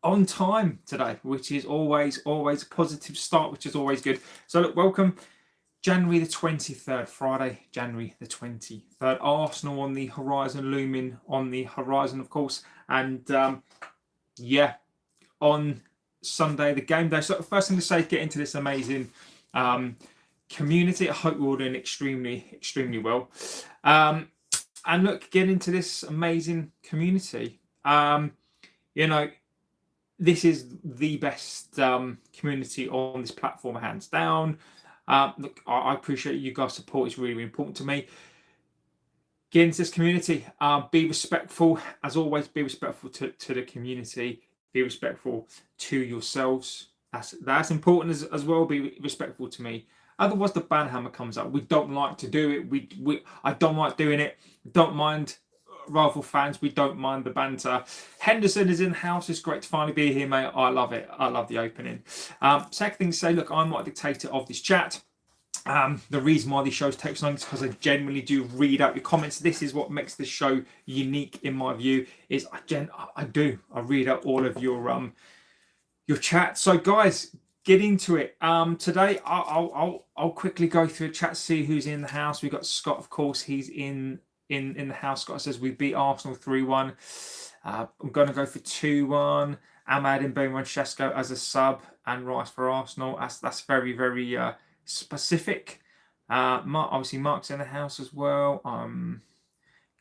on time today, which is always a positive start, which is always good. So look, welcome. January the 23rd, Friday, January the 23rd. Arsenal on the horizon, looming on the horizon, of course. And yeah, on Sunday, the game day. So the first thing to say, get into this amazing community. I hope we're all doing extremely well. And look, get into this amazing community. This is the best community on this platform, hands down. Look, I appreciate you guys' support. It's really important to me. Get into this community. Be respectful. As always, be respectful to the community. Be respectful to yourselves. That's important as well. Be respectful to me. Otherwise, the ban hammer comes up. We don't like to do it. I don't like doing it. Don't mind rival fans. We don't mind the banter. Henderson is in the house. It's great to finally be here, mate. I love it. I love the opening. Second thing to say, look, I'm not a dictator of this chat. The reason why these shows take so long is because I genuinely do read out your comments. This is what makes this show unique in my view. Is I read out all of your chat. So guys, get into it. Today I'll quickly go through the chat, see who's in the house. We've got Scott, of course. He's in the house. Scott says we beat Arsenal 3-1. I'm going to go for 2-1. Ahmad in Boom Francesco as a sub and Rice for Arsenal. That's very specific. Obviously Mark's in the house as well.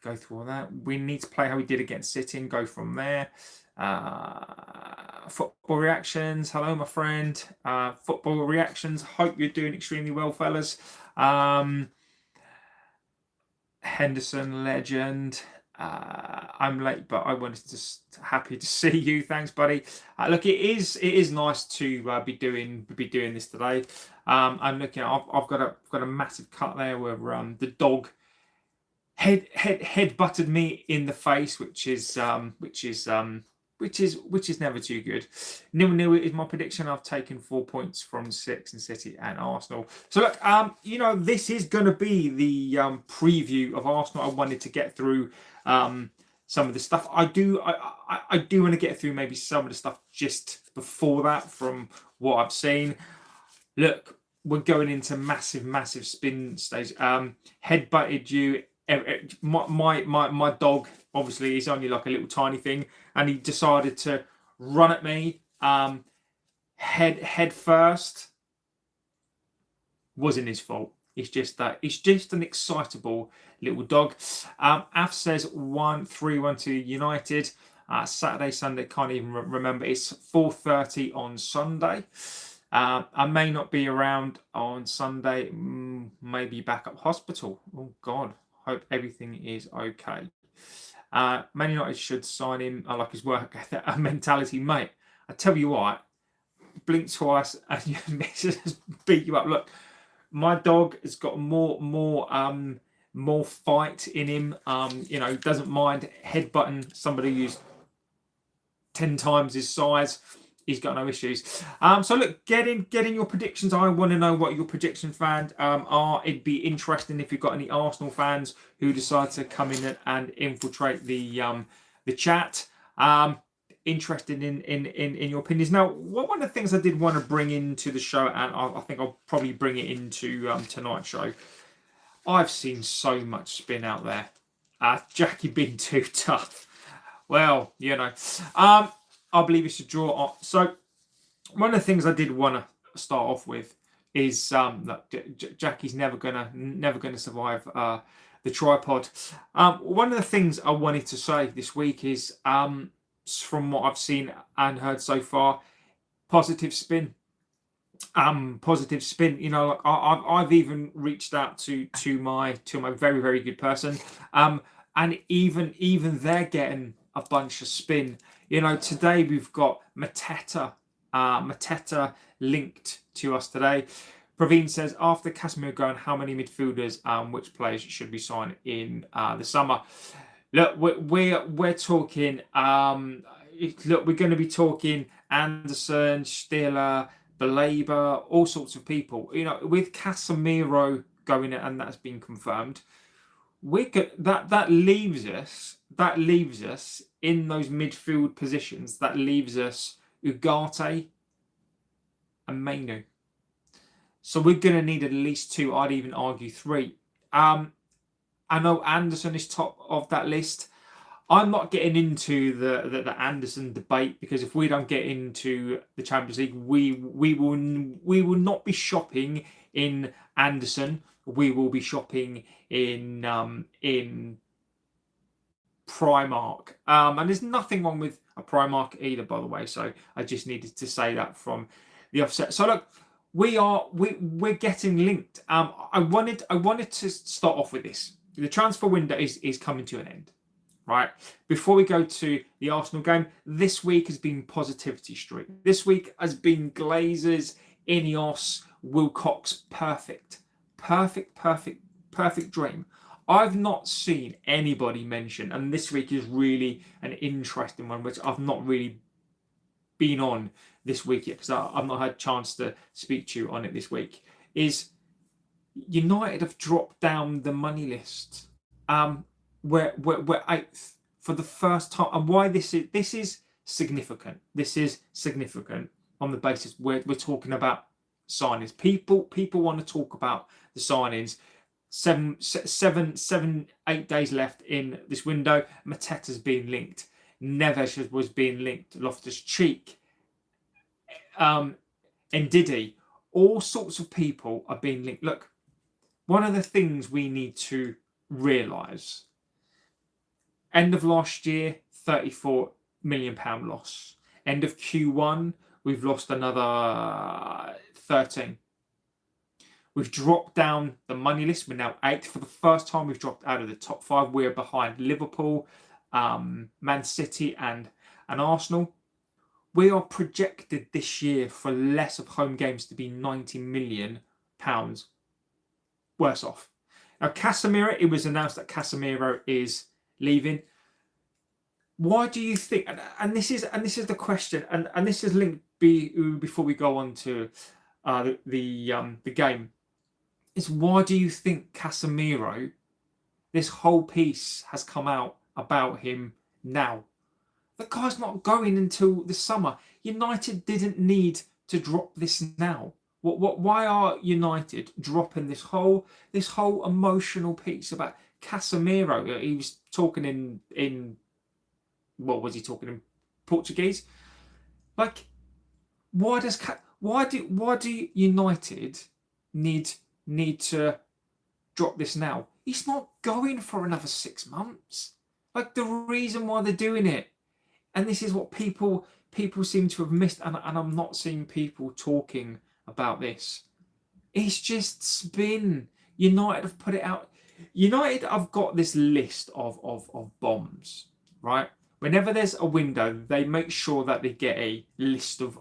Go through all that. We need to play how we did against City and go from there. Football reactions. Hello, my friend. Football reactions. Hope you're doing extremely well, fellas. Henderson legend. I'm late, but I wanted to just happy to see you. Thanks, buddy. Look, it is nice to be doing this today. I'm looking. I've got a massive cut there where the dog head butted me in the face, which is never too good. 0-0 is my prediction. I've taken 4 points from 6 in City and Arsenal. So look, this is going to be the preview of Arsenal. I wanted to get through some of the stuff. I do want to get through maybe some of the stuff just before that from what I've seen. Look, we're going into massive spin stage. Head butted you. My dog obviously is only like a little tiny thing, and he decided to run at me head first. Wasn't his fault. It's just that he's just an excitable little dog. Af says 3-1 to United. Saturday, Sunday, can't even remember. It's 4:30 on Sunday. I may not be around on Sunday. Maybe back up hospital. Oh God. Hope everything is okay. Man United should sign him. I like his work ethic and mentality, mate. I tell you what, blink twice and your missus beat you up. Look, my dog has got more fight in him. Doesn't mind headbutting somebody who's 10 times his size. He's got no issues. So look, get in your predictions. I want to know what your predictions fans are. It'd be interesting if you've got any Arsenal fans who decide to come in and infiltrate the chat. Interested in your opinions. Now, one of the things I did want to bring into the show, and I think I'll probably bring it into tonight's show. I've seen so much spin out there. Jackie being too tough. Well, I believe it's a draw. So one of the things I did want to start off with is that Jackie's never gonna survive the tripod. One of the things I wanted to say this week is from what I've seen and heard so far, positive spin. Positive spin. I've even reached out to my very good person, and even they're getting a bunch of spin. Today we've got Mateta linked to us today. Praveen says, after Casemiro going, how many midfielders which players should we sign in the summer? Look, we're talking. We're going to be talking Anderson, Stiller, Baleba, all sorts of people. With Casemiro going, and that's been confirmed. That leaves us that leaves us in those midfield positions. That leaves us Ugarte and Mainu. So we're going to need at least 2. I'd even argue 3. I know Anderson is top of that list. I'm not getting into the Anderson debate, because if we don't get into the Champions League, we will not be shopping in Anderson. We will be shopping in Primark. And there's nothing wrong with a Primark either, by the way. So I just needed to say that from the offset. So look, we're getting linked. I wanted to start off with this. The transfer window is coming to an end. Right, before we go to the Arsenal game, this week has been positivity streak. This week has been Glazers, Ineos, Wilcox, perfect dream. I've not seen anybody mention, and this week is really an interesting one, which I've not really been on this week yet, because I've not had a chance to speak to you on it this week, is United have dropped down the money list. We're 8th for the first time, and why this is significant. This is significant on the basis we're talking about signings. People want to talk about the signings. 8 days left in this window. Mateta's being linked. Neves was being linked. Loftus-Cheek, Ndidi, all sorts of people are being linked. Look, one of the things we need to realise. End of last year, £34 million loss. End of Q1, we've lost another 13. We've dropped down the money list. We're now 8th. For the first time, we've dropped out of the top 5. We're behind Liverpool, Man City and Arsenal. We are projected this year for less of home games to be £90 million worse off. Now, Casemiro, it was announced that Casemiro is leaving. Why do you think? And this is the question, and this is linked before we go on to the game. Is why do you think Casemiro? This whole piece has come out about him now. The guy's not going until the summer. United didn't need to drop this now. Why are United dropping this whole emotional piece about Casemiro? He was talking in what was he talking in Portuguese? Like, why do United need to drop this now? He's not going for another 6 months. Like, the reason why they're doing it, and this is what people seem to have missed, and I'm not seeing people talking about this. It's just spin. United have put it out. United have got this list of bombs, right? Whenever there's a window, they make sure that they get a list of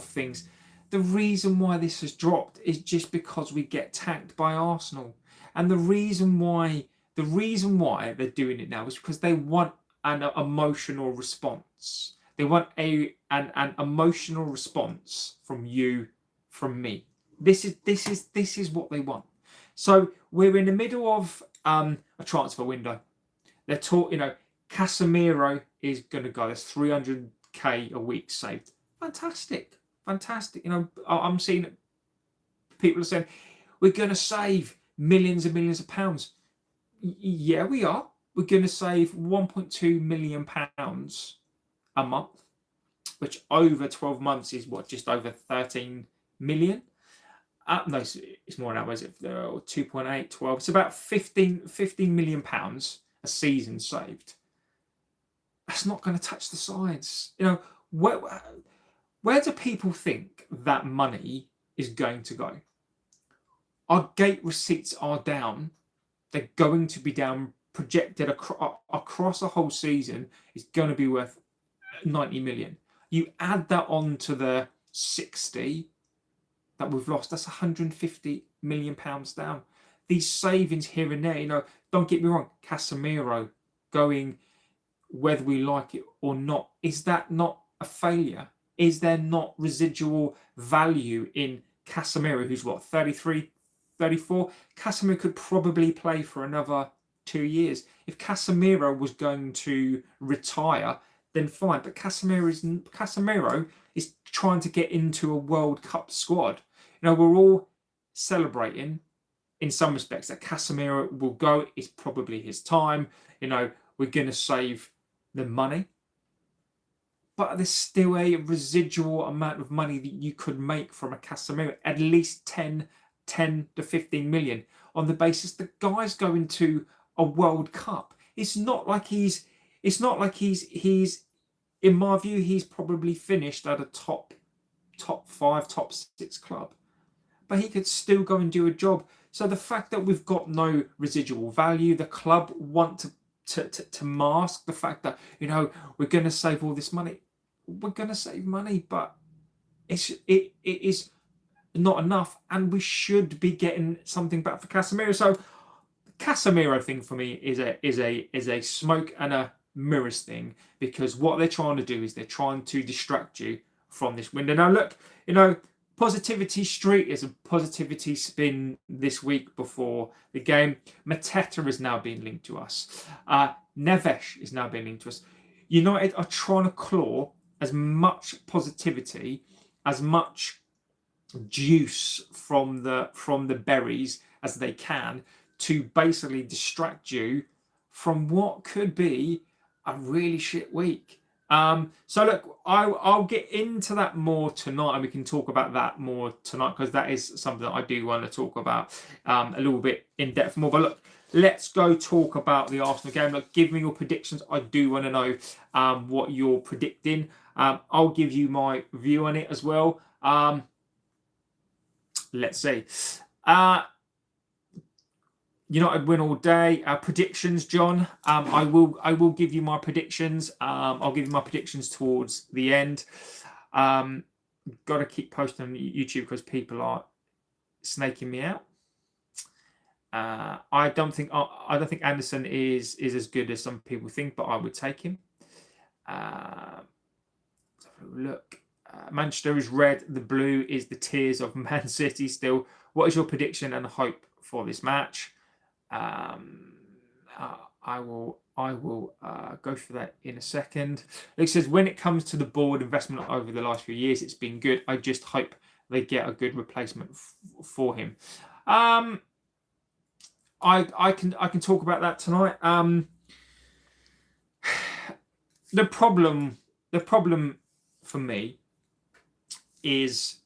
things. The reason why this has dropped is just because we get tanked by Arsenal. And the reason why they're doing it now is because they want an emotional response. They want an emotional response from you, from me. This is what they want. So we're in the middle of a transfer window. They're talking, Casemiro is going to go. There's 300k a week saved. Fantastic. I'm seeing people are saying we're going to save millions and millions of pounds. Yeah, we are. We're going to save 1.2 million pounds a month, which over 12 months is just over 13 million. No, it's more now, is it? 2.8, 12. It's about 15 million pounds a season saved. That's not going to touch the sides. Where do people think that money is going to go? Our gate receipts are down. They're going to be down, projected across a whole season. It's going to be worth 90 million. You add that on to the 60 that we've lost, that's 150 million pounds down. These savings here and there, don't get me wrong, Casemiro going, whether we like it or not, is that not a failure? Is there not residual value in Casemiro, who's 33, 34? Casemiro could probably play for another 2 years. If Casemiro was going to retire, then fine. But Casemiro is trying to get into a World Cup squad. We're all celebrating in some respects that Casemiro will go. It's probably his time. We're going to save the money. But there's still a residual amount of money that you could make from a Casemiro, at least 10 to 15 million, on the basis the guy's going to a World Cup. It's not like he's in my view, he's probably finished at a top 5, top 6 club. But he could still go and do a job. So the fact that we've got no residual value, the club want to mask the fact that, we're going to save all this money. We're going to save money, but it is not enough, and we should be getting something back for Casemiro. So Casemiro thing for me is a smoke and a mirrors thing, because what they're trying to do is they're trying to distract you from this window. Now look, Positivity Street is a positivity spin this week before the game. Mateta is now being linked to us. Neves is now being linked to us. United are trying to claw as much positivity, as much juice from the berries as they can, to basically distract you from what could be a really shit week. So look, I'll get into that more tonight, and we can talk about that more tonight, because that is something that I do want to talk about a little bit in depth more. But look, let's go talk about the Arsenal game. Look, give me your predictions. I do want to know what you're predicting. I'll give you my view on it as well. Let's see. United win all day. Predictions, John. I will give you my predictions. I'll give you my predictions towards the end. Got to keep posting on YouTube because people are snaking me out. I don't think Anderson is as good as some people think, but I would take him. Look, Manchester is red. The blue is the tears of Man City. Still, what is your prediction and hope for this match? I will go for that in a second. It says, when it comes to the board investment over the last few years, it's been good. I just hope they get a good replacement for him. I can talk about that tonight. The problem for me is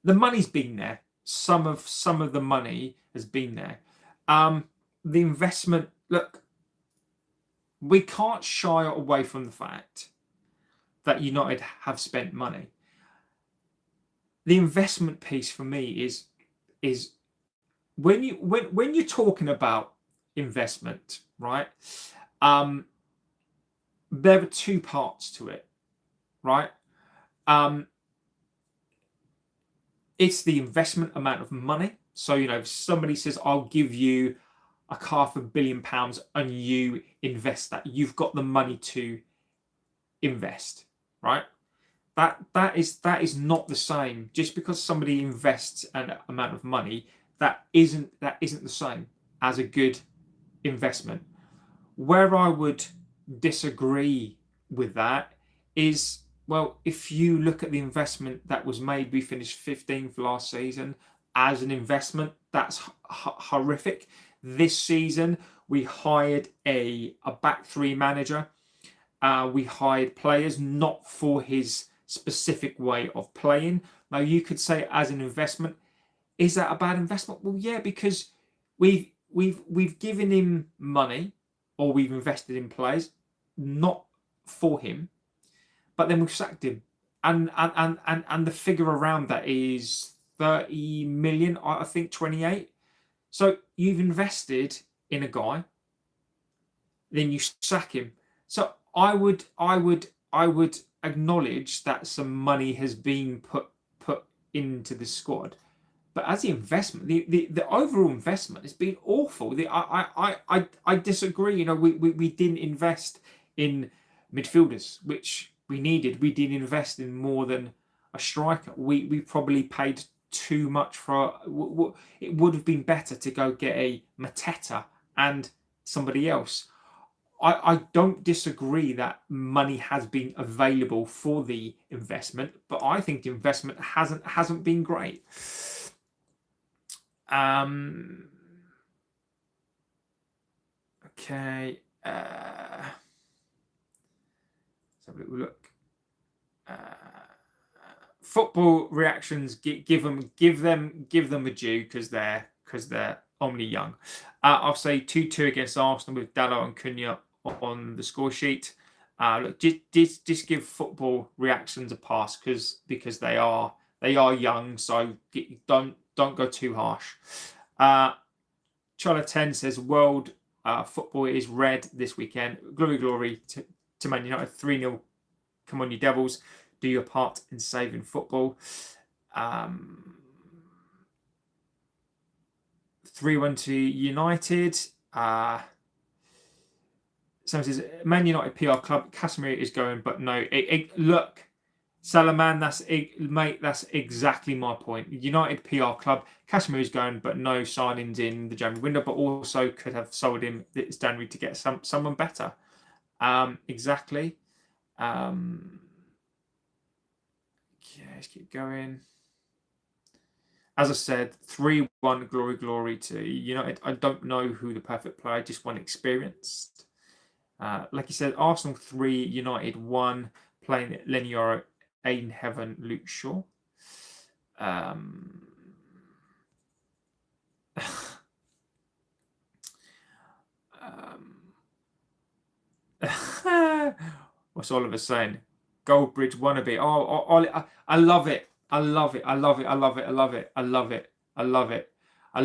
the money's been there. Some of the money has been there. The investment, look, we can't shy away from the fact that United have spent money. The investment piece for me is when you're talking about investment, right? There are two parts to it, right? It's the investment amount of money. So, if somebody says, I'll give you £500 million and you invest that, you've got the money to invest, right? That is not the same. Just because somebody invests an amount of money, that isn't the same as a good investment. Where I would disagree with that is, well, if you look at the investment that was made, we finished 15th last season. As an investment, that's horrific. This season, we hired a back three manager. We hired players not for his specific way of playing. Now, you could say as an investment, is that a bad investment? Well, yeah, because we've given him money, or we've invested in players not for him, but then we've sacked him, and the figure around that is 30 million, I think 28. So you've invested in a guy, then you sack him. So I would acknowledge that some money has been put into the squad, but as the investment, the overall investment has been awful. I disagree. We didn't invest in midfielders, which we needed. We didn't invest in more than a striker. We probably paid too much for. It would have been better to go get a Mateta and somebody else. I don't disagree that money has been available for the investment, but I think the investment hasn't been great. Okay. Let's have a little look. Football reactions. Give them a due because they're only young. I'll say 2-2 against Arsenal with Dalot and Cunha on the score sheet. Look, just give football reactions a pass because they are young. So don't go too harsh. Chola 10 says world football is red this weekend. Glory to Man United. 3-0. Come on, you Devils. Do your part in saving football. 3-1 to United. Someone says Man United PR club. Casemiro is going, but no. Look, Salaman, that's exactly my point. United PR club. Casemiro is going, but no signings in the January window. But also could have sold him this January to get someone better. Exactly. Yeah, let's keep going. As I said, 3-1 glory to United. I don't know who the perfect player, just one experienced. Like you said, Arsenal 3, United 1, playing Lenioro, Aiden Heaven, Luke Shaw. What's Oliver saying? Goldbridge wannabe. Oh, I love it. I love it. I love it. I love it. I love it. I love it. I love it. I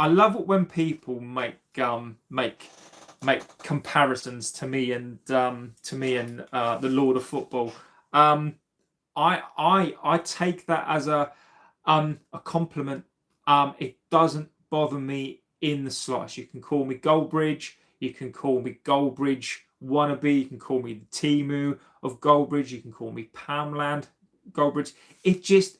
love it when people make comparisons to me and the Lord of Football. I take that as a compliment. It doesn't bother me in the slightest. You can call me Goldbridge. You can call me Goldbridge wannabe. You can call me the Timu of Goldbridge. You can call me Pamland Goldbridge. It just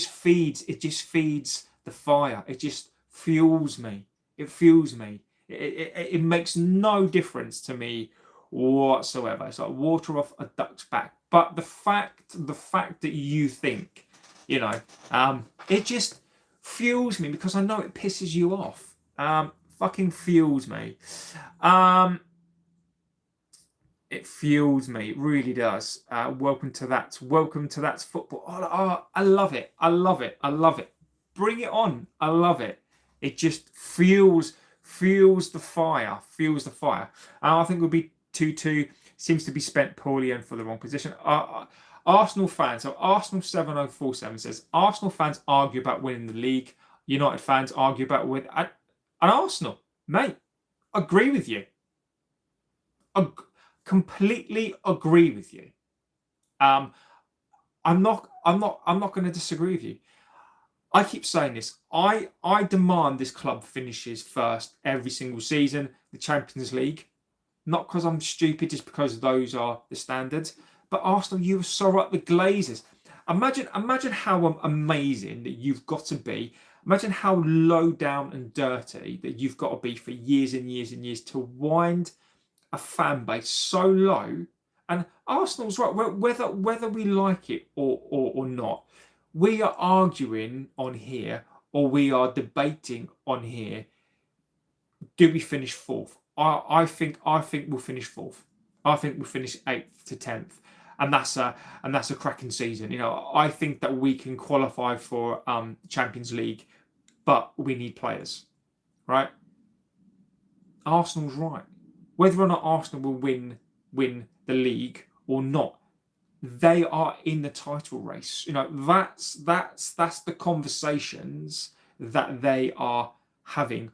feeds the fire. It just fuels me. It fuels me. It makes no difference to me whatsoever. It's like water off a duck's back. But the fact that you think, it just fuels me because I know it pisses you off. Fucking fuels me. It fuels me. It really does. Welcome to that. Welcome to that football. Oh, I love it. I love it. I love it. Bring it on. I love it. It just fuels the fire. Fuels the fire. I think it would be 2-2. Seems to be spent poorly and for the wrong position. Arsenal fans. So Arsenal 7047 says Arsenal fans argue about winning the league. United fans argue about winning. And Arsenal, mate, agree with you. Completely agree with you. I'm not going to disagree with you. I keep saying this. I demand this club finishes first every single season, the Champions League. Not because I'm stupid, just because those are the standards. But Arsenal, you are so up the Glazers. Imagine how amazing that you've got to be. Imagine how low down and dirty that you've got to be for years and years and years to wind a fan base so low. And Arsenal's right, whether we like it or not, we are arguing on here or we are debating on here. Do we finish fourth? I think we'll finish fourth. I think we'll finish 8th to 10th, and that's a cracking season. I think that we can qualify for Champions League, but we need players, right? Arsenal's right. Whether or not Arsenal will win the league or not, they are in the title race. That's the conversations that they are having.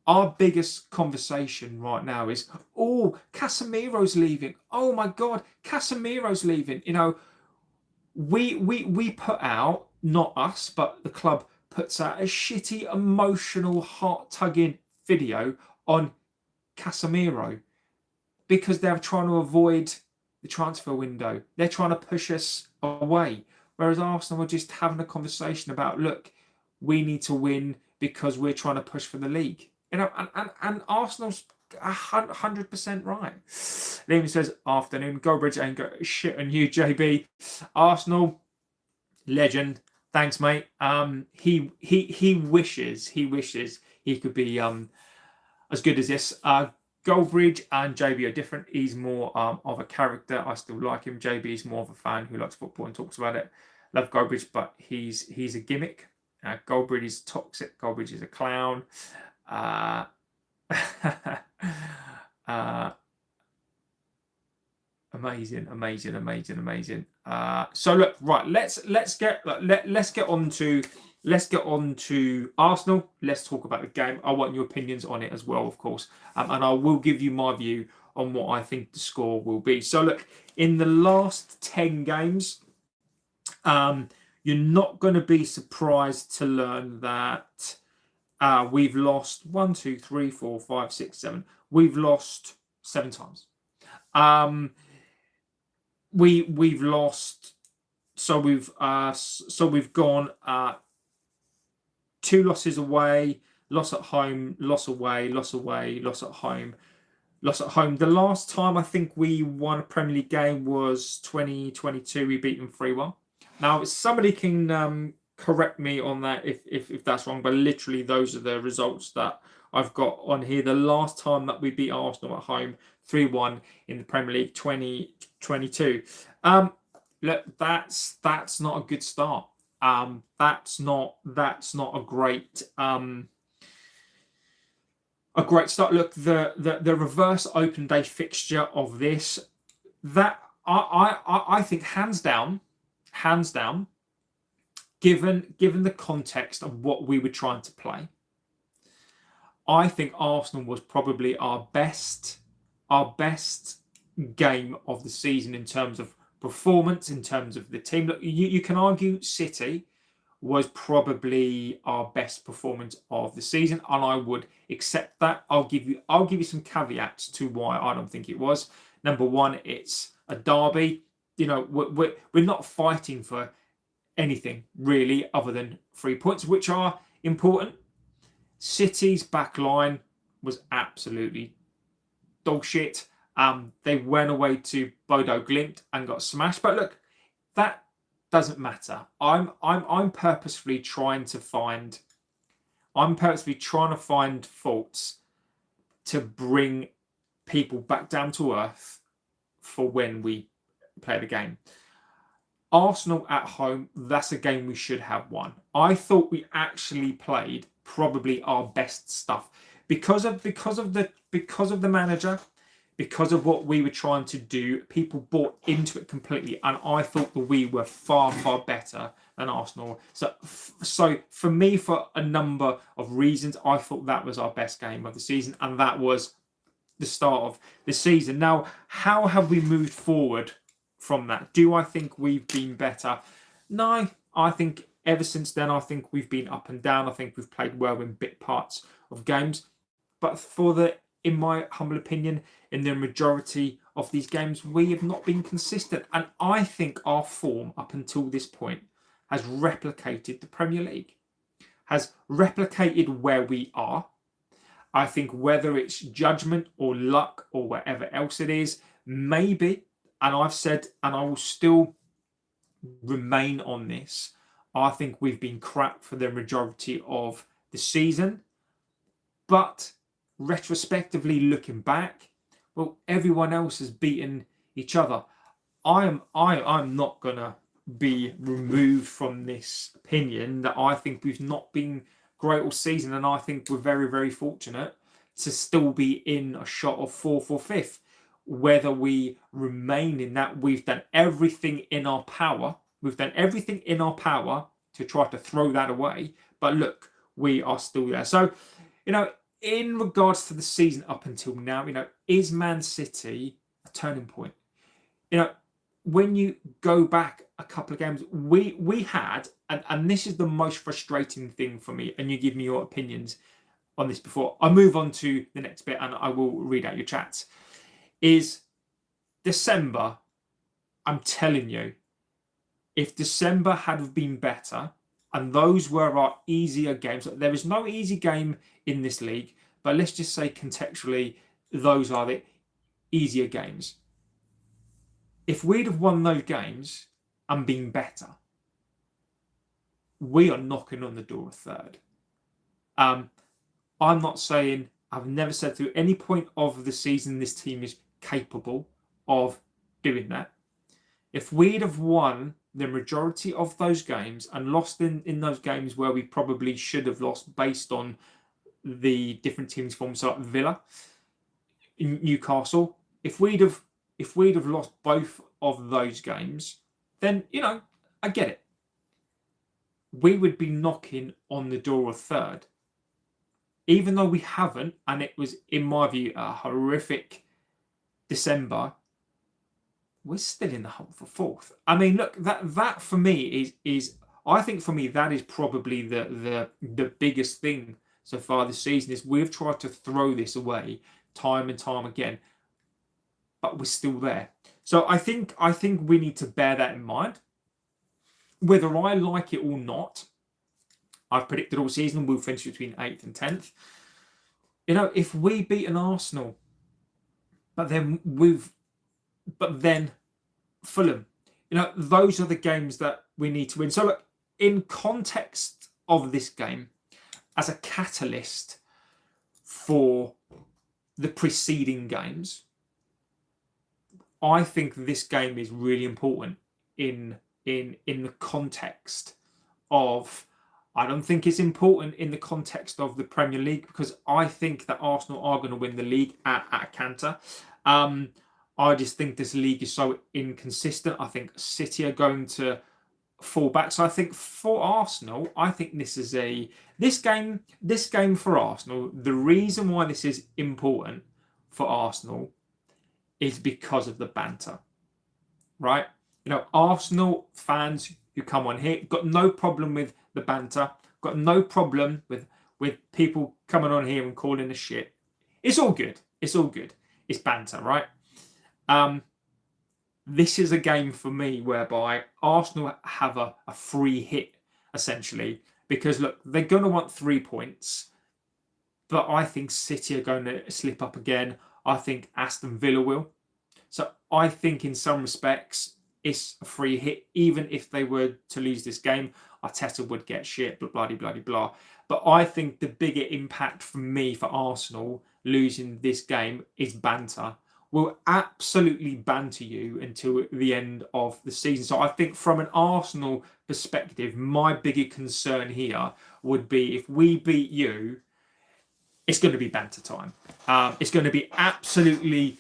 Our biggest conversation right now is, Casemiro's leaving. Oh my God, Casemiro's leaving. We put out, not us, but the club puts out a shitty, emotional, heart-tugging video on Casemiro because they're trying to avoid the transfer window. They're trying to push us away. Whereas Arsenal are just having a conversation about, look, we need to win because we're trying to push for the league. And Arsenal's 100% right. Liam says, afternoon, Goldbridge ain't got shit on you, JB. Arsenal, legend. Thanks, mate. He wishes he could be as good as this. Goldbridge and JB are different. He's more of a character. I still like him. JB is more of a fan who likes football and talks about it. Love Goldbridge, but he's a gimmick. Goldbridge is toxic. Goldbridge is a clown. Amazing. So look, right. Let's get on to Arsenal. Let's talk about the game. I want your opinions on it as well, of course, and I will give you my view on what I think the score will be. So look, in the last 10 games, you're not going to be surprised to learn that we've lost 1, 2, 3, 4, 5, 6, 7. We've lost 7 times. We've lost. So we've gone 2 losses away, loss at home, loss away, loss away, loss at home, loss at home. The last time I think we won a Premier League game was 2022. We beat them 3-1. Now somebody can correct me on that if that's wrong, but literally those are the results that I've got on here. The last time that we beat Arsenal at home 3-1 in the Premier League 2022. Look, that's not a good start. That's not a great start. Look, the reverse open day fixture of this, that I think hands down, given the context of what we were trying to play, I think Arsenal was probably our best game of the season in terms of performance, in terms of the team. Look, you can argue City was probably our best performance of the season, and I would accept that. I'll give you some caveats to why I don't think it was. Number one, it's a derby. We're not fighting for anything really other than 3 points, which are important. City's back line was absolutely dog shit. They went away to Bodo Glimt and got smashed. But look, that doesn't matter. I'm purposefully trying to find faults to bring people back down to earth for when we play the game. Arsenal at home, that's a game we should have won. I thought we actually played probably our best stuff because of the manager, because of what we were trying to do. People bought into it completely, and I thought that we were far better than Arsenal. So for me, for a number of reasons, I thought that was our best game of the season, and that was the start of the season. Now, how have we moved forward from that? Do I think we've been better? No, I think ever since then, I think we've been up and down. I think we've played well in bit parts of games, but in my humble opinion, in the majority of these games, we have not been consistent. And I think our form up until this point has replicated the Premier League, has replicated where we are. I think whether it's judgment or luck or whatever else it is, maybe, and I've said, and I will still remain on this, I think we've been crap for the majority of the season. But retrospectively looking back, well, everyone else has beaten each other. I'm not gonna be removed from this opinion that I think we've not been great all season, and I think we're very fortunate to still be in a shot of 4th or 5th. Whether we remain in that, we've done everything in our power. We've done everything in our power to try to throw that away. But look, we are still there. So, in regards to the season up until now, is Man City a turning point? When you go back a couple of games, we had, and this is the most frustrating thing for me, and you give me your opinions on this before I move on to the next bit, and I will read out your chats, is December. I'm telling you, if December had been better, and those were our easier games, there is no easy game in this league. But let's just say contextually, those are the easier games. If we'd have won those games and been better, we are knocking on the door of third. I'm not saying, I've never said through any point of the season this team is capable of doing that. If we'd have won the majority of those games and lost in those games where we probably should have lost based on the different teams' form, so like Villa, Newcastle, if we'd have lost both of those games, then I get it. We would be knocking on the door of third. Even though we haven't, and it was, in my view, a horrific December, we're still in the hunt for fourth. I mean, look, that for me is I think for me that is probably the biggest thing so far this season, is we've tried to throw this away time and time again, but we're still there. So I think we need to bear that in mind. Whether I like it or not, I've predicted all season we'll finish between 8th and 10th. If we beat an Arsenal, but then Fulham, those are the games that we need to win. So look, in context of this game, as a catalyst for the preceding games, I think this game is really important in the context of. I don't think it's important in the context of the Premier League, because I think that Arsenal are going to win the league at a canter. I just think this league is so inconsistent. I think City are going to fall back. So I think for Arsenal, I think this game for Arsenal, the reason why this is important for Arsenal is because of the banter, right? Arsenal fans who come on here got no problem with the banter, got no problem with people coming on here and calling us shit. It's all good. It's all good. It's banter, right? This is a game for me whereby Arsenal have a free hit, essentially, because look, they're going to want 3 points, but I think City are going to slip up again. I think Aston Villa will. So I think in some respects it's a free hit. Even if they were to lose this game, Arteta would get shit, blah, blah, blah, blah. But I think the bigger impact for me, for Arsenal, losing this game is banter. We'll absolutely banter you until the end of the season. So I think from an Arsenal perspective, my bigger concern here would be if we beat you, it's going to be banter time. It's going to be absolutely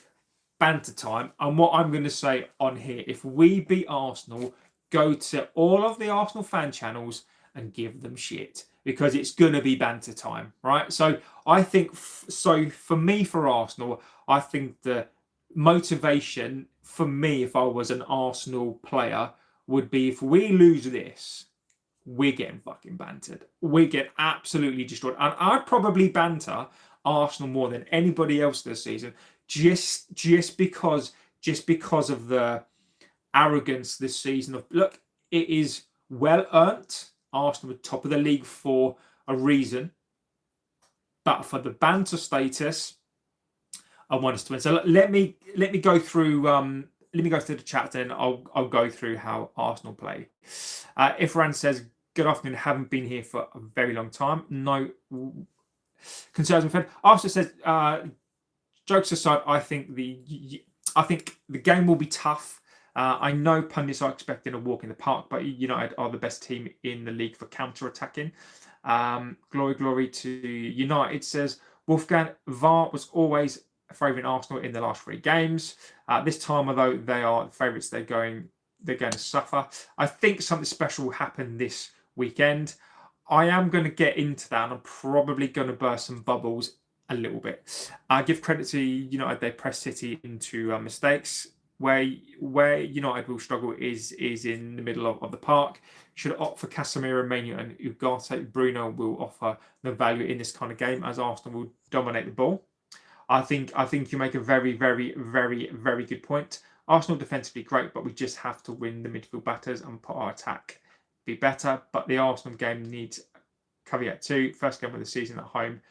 banter time. And what I'm going to say on here, if we beat Arsenal, go to all of the Arsenal fan channels and give them shit, because it's going to be banter time, right? So I think, for me, for Arsenal, I think the motivation for me, if I was an Arsenal player, would be if we lose this, we're getting fucking bantered. We get absolutely destroyed. And I'd probably banter Arsenal more than anybody else this season, just because of the arrogance this season of, look, it is well earned. Arsenal are top of the league for a reason, but for the banter status, I want us to win. So let me go through the chat, then I'll go through how Arsenal play. Ifran says, good afternoon, haven't been here for a very long time. No concerns with him. Arsenal says, jokes aside, I think the game will be tough. I know pundits are expecting a walk in the park, but United are the best team in the league for counter-attacking. Glory to United, says Wolfgang. VAR was always favouring Arsenal in the last 3 games. This time, although they are favourites, they're going to suffer. I think something special will happen this weekend. I am going to get into that, and I'm probably going to burst some bubbles a little bit. I give credit to United; they press City into mistakes. Where United will struggle is in the middle of the park. Should opt for Casemiro, Manu, and Ugarte. Bruno will offer the value in this kind of game, as Arsenal will dominate the ball. I think you make a very, very, very, very good point. Arsenal defensively great, but we just have to win the midfield batters and put our attack be better. But the Arsenal game needs caveat too. First game of the season at home.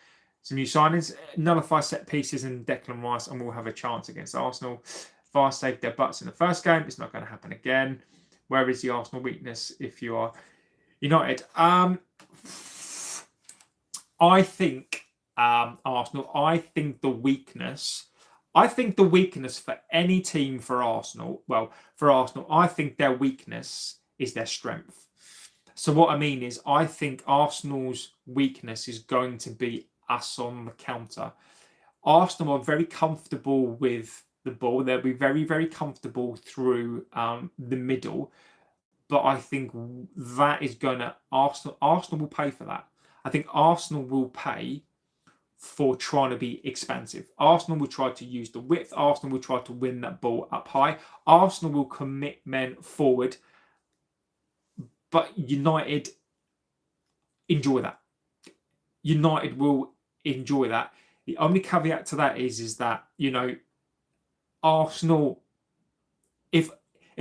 Some new signings, nullify set pieces and Declan Rice, and we'll have a chance against Arsenal. VAR saved their butts in the first game. It's not going to happen again. Where is the Arsenal weakness if you are United? I think Arsenal. I think the weakness for any team for Arsenal. Well, for Arsenal, I think their weakness is their strength. So what I mean is, I think Arsenal's weakness is going to be us on the counter. Arsenal are very comfortable with the ball. They'll be very, very comfortable through the middle. But I think that is going to Arsenal will pay for that. I think Arsenal will pay for trying to be expansive. Arsenal will try to use the width. Arsenal will try to win that ball up high. Arsenal will commit men forward. But United enjoy that. United will enjoy that. The only caveat to that is that, Arsenal, if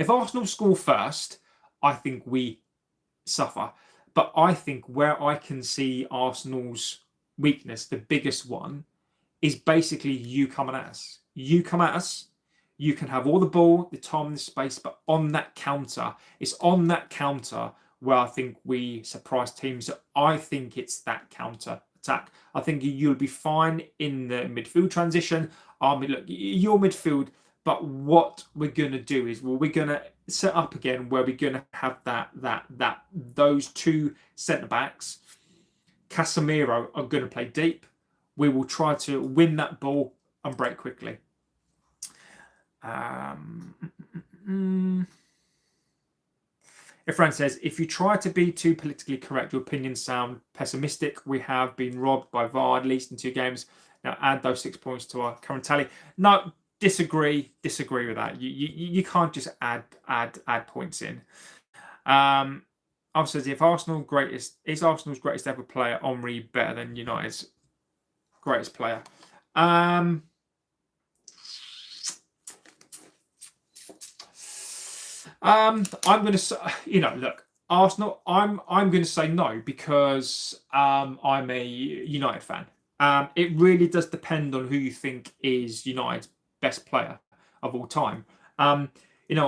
Arsenal score first, I think we suffer. But I think where I can see Arsenal's weakness, the biggest one, is basically you coming at us. You come at us, you can have all the ball, the time and the space, but on that counter, it's on that counter where I think we surprise teams. So I think it's that counter attack. I think you'll be fine in the midfield transition. I mean, look, your midfield, but what we're going to do is, we're going to set up again where we're going to have those two centre backs. Casemiro are going to play deep. We will try to win that ball and break quickly. Efran says, if you try to be too politically correct, your opinions sound pessimistic. We have been robbed by VAR at least in 2 games. Now add those 6 points to our current tally. No, disagree with that. You can't just add points in. Also says, if Arsenal's greatest ever player Henry better than United's greatest player? I'm going to say, look, Arsenal. I'm going to say no because I'm a United fan. It really does depend on who you think is United's best player of all time. I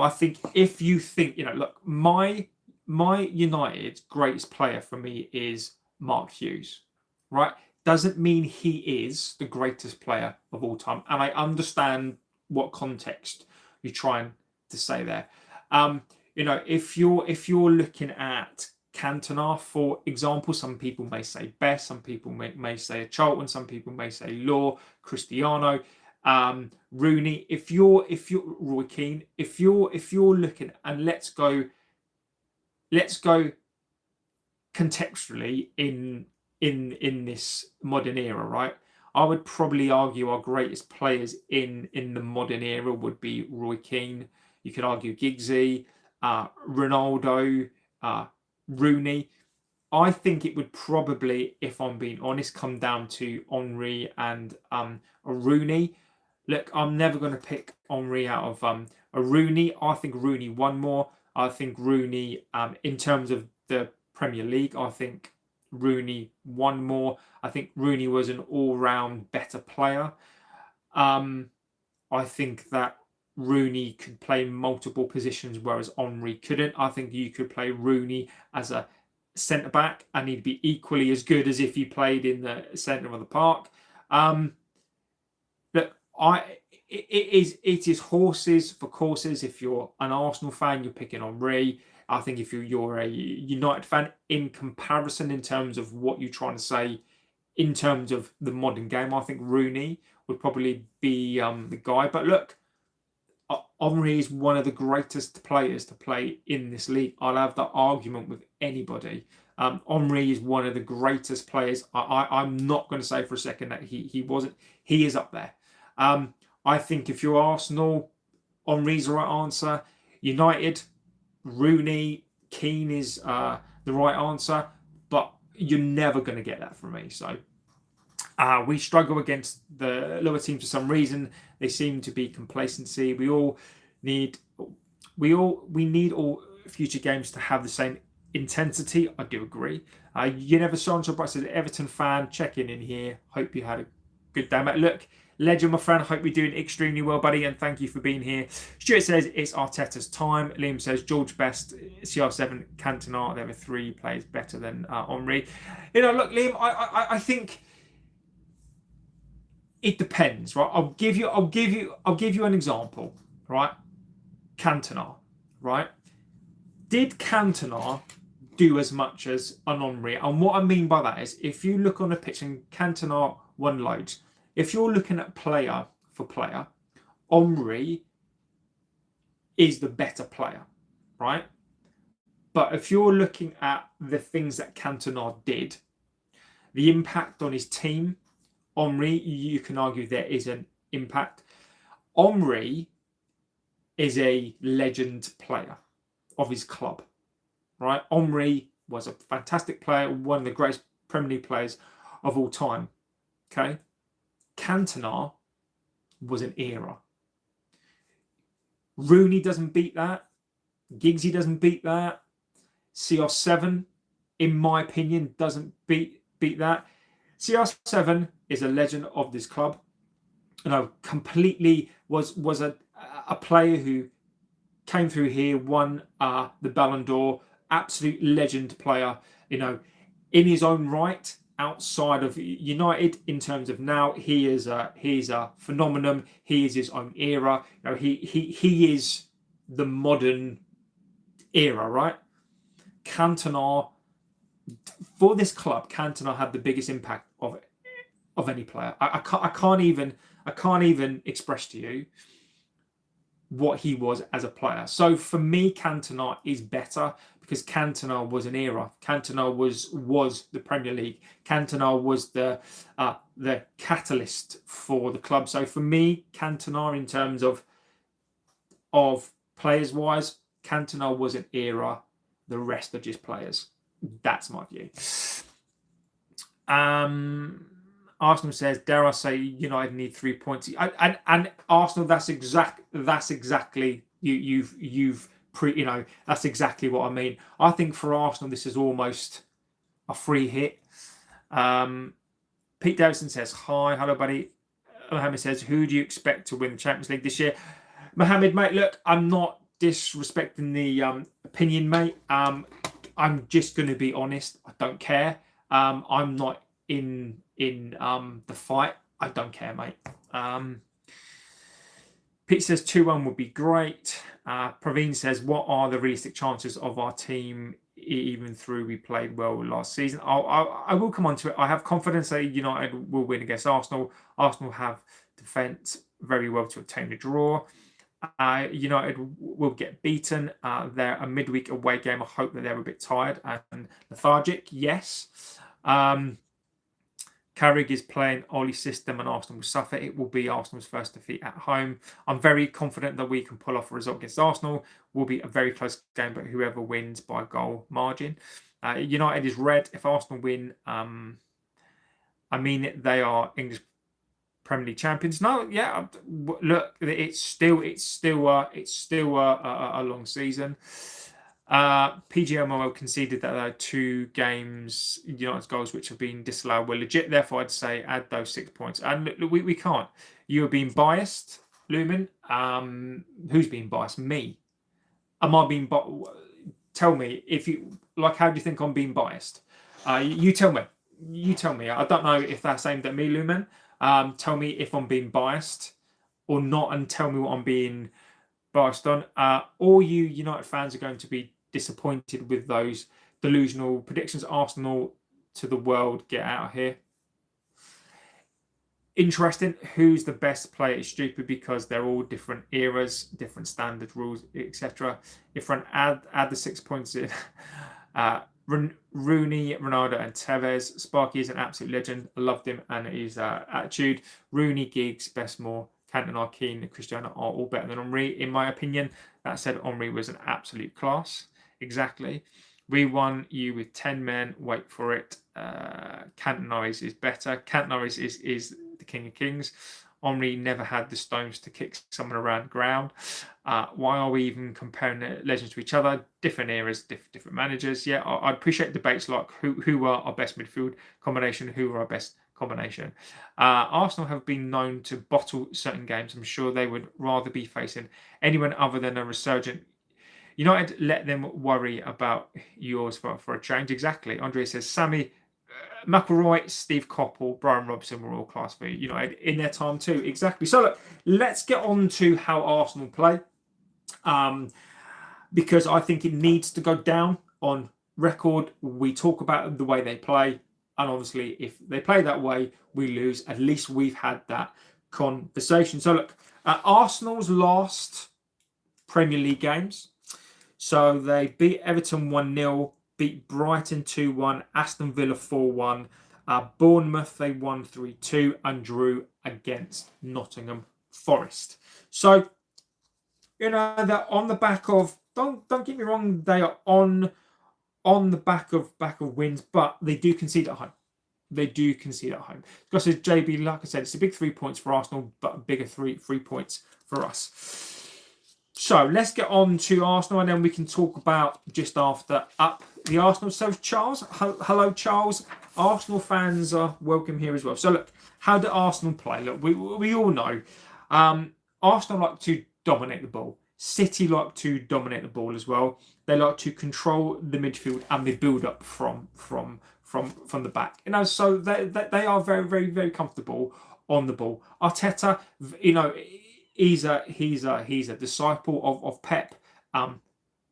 think if you think, look, my United's greatest player for me is Mark Hughes, right? Doesn't mean he is the greatest player of all time, and I understand what context you're trying to say there. If you're looking at Cantona, for example, some people may say Best, some people may say Charlton, some people may say Law, Cristiano, Rooney. If you're Roy Keane, if you're looking, and let's go contextually in this modern era, right? I would probably argue our greatest players in the modern era would be Roy Keane. You could argue Giggsy, Ronaldo, Rooney. I think it would probably, if I'm being honest, come down to Henry and Rooney. Look, I'm never going to pick Henry out of a Rooney. I think Rooney won more. I think Rooney, in terms of the Premier League, I think Rooney won more. I think Rooney was an all-round better player. I think that Rooney could play multiple positions, whereas Henry couldn't. I think you could play Rooney as a centre-back and he'd be equally as good as if he played in the centre of the park. But it is horses for courses. If you're an Arsenal fan, you're picking Henry. I think if you're a United fan, in comparison, in terms of what you're trying to say, in terms of the modern game, I think Rooney would probably be the guy. But look, Henry is one of the greatest players to play in this league. I'll have that argument with anybody. Henry is one of the greatest players. I'm not going to say for a second that he wasn't. He is up there. I think if you're Arsenal, Henry's the right answer. United, Rooney, Keane is the right answer. But you're never going to get that from me. So we struggle against the lower teams for some reason. They seem to be complacency. We need all future games to have the same intensity, I do agree. You never saw on Bright says Everton fan checking in here. Hope you had a good day, mate. Look, Legend, my friend. Hope you're doing extremely well, buddy, and thank you for being here. Stuart says it's Arteta's time. Liam says George Best, CR7, Cantona. There were 3 players better than Henry. Look, Liam. I think it depends, right? I'll give you an example, right? Cantona, right? Did Cantona do as much as an Henry? And what I mean by that is, if you look on the pitch and Cantona won loads, if you're looking at player for player, Henry is the better player, right? But if you're looking at the things that Cantona did, the impact on his team, Henry, you can argue there is an impact. Henry is a legend player of his club, right? Henry was a fantastic player, one of the greatest Premier League players of all time, okay? Cantona was an era. Rooney doesn't beat that. Giggsy doesn't beat that. CR7, in my opinion, doesn't beat that. CR7 is a legend of this club. Completely was a player who came through here, won the Ballon d'Or, absolute legend player, in his own right, outside of United. In terms of now, he's a phenomenon. He is his own era. He is the modern era, right? Cantona, for this club, Cantona had the biggest impact of any player. I can't even express to you what he was as a player. So for me, Cantona is better because Cantona was an era. Cantona was the Premier League. Cantona was the catalyst for the club. So for me, Cantona, in terms of players wise, Cantona was an era. The rest are just players. That's my view. Arsenal says, dare I say, United need 3 points. And Arsenal, that's exactly that's exactly what I mean. I think for Arsenal, this is almost a free hit. Pete Davison says, hi, hello, buddy. Mohammed says, who do you expect to win the Champions League this year? Mohammed, mate, look, I'm not disrespecting the opinion, mate. I'm just going to be honest. I don't care. I'm not in the fight. I don't care, mate. Pete says 2-1 would be great. Praveen says, what are the realistic chances of our team, even through we played well last season? I will come on to it. I have confidence that United will win against Arsenal. Arsenal have defence very well to obtain a draw. United will get beaten. They're a midweek away game. I hope that they're a bit tired and lethargic. Yes. Carrick is playing Ollie's system and Arsenal will suffer. It will be Arsenal's first defeat at home. I'm very confident that we can pull off a result against Arsenal. Will be a very close game, but whoever wins by goal margin. United is red. If Arsenal win, they are English Premier League champions. No, yeah, look, it's still a long season. PGMO conceded that there are 2 games, United's goals which have been disallowed were legit. Therefore, I'd say add those 6 points. And look, we can't. You are being biased, Lumen. Who's being biased? Me. Am I being biased? Tell me if you like. How do you think I'm being biased? You tell me. You tell me. I don't know if that's aimed at me, Lumen. Tell me if I'm being biased or not, and tell me what I'm being biased on. All you United fans are going to be disappointed with those delusional predictions. Arsenal to the world, get out of here. Interesting. Who's the best player is stupid because they're all different eras, different standard rules, etc. If I add the 6 points in, Rooney, Ronaldo, and Tevez. Sparky is an absolute legend. I loved him and his attitude. Rooney, Giggs, Bestmore, Cantona, Keane, and Cristiano are all better than Henry, in my opinion. That said, Henry was an absolute class. Exactly. We won you with 10 men. Wait for it. Cantona is better. Cantona is the king of kings. Henry never had the stones to kick someone around the ground. Why are we even comparing legends to each other? Different eras, different managers. Yeah, I appreciate debates like who are our best midfield combination, who are our best combination. Arsenal have been known to bottle certain games. I'm sure they would rather be facing anyone other than a resurgent United. Let them worry about yours for a change. Exactly. Andre says Sammy McElroy, Steve Coppell, Brian Robson were all class for United in their time too. Exactly. So look, let's get on to how Arsenal play. Because I think it needs to go down on record. We talk about the way they play, and obviously, if they play that way, we lose. At least we've had that conversation. So look, Arsenal's last Premier League games. So they beat Everton 1-0, beat Brighton 2-1, Aston Villa 4-1, Bournemouth they won 3-2, and drew against Nottingham Forest. So they're on the back of. Don't get me wrong. They are on the back of wins, but they do concede at home. They do concede at home. Because as JB, like I said, it's a big 3 points for Arsenal, but a bigger three points for us. So let's get on to Arsenal, and then we can talk about just after up the Arsenal. So Charles, hello Charles. Arsenal fans are welcome here as well. So look, how do Arsenal play? Look, we all know Arsenal like to dominate the ball. City like to dominate the ball as well. They like to control the midfield, and they build up from the back. So they are very, very, very comfortable on the ball. Arteta, he's a disciple of Pep.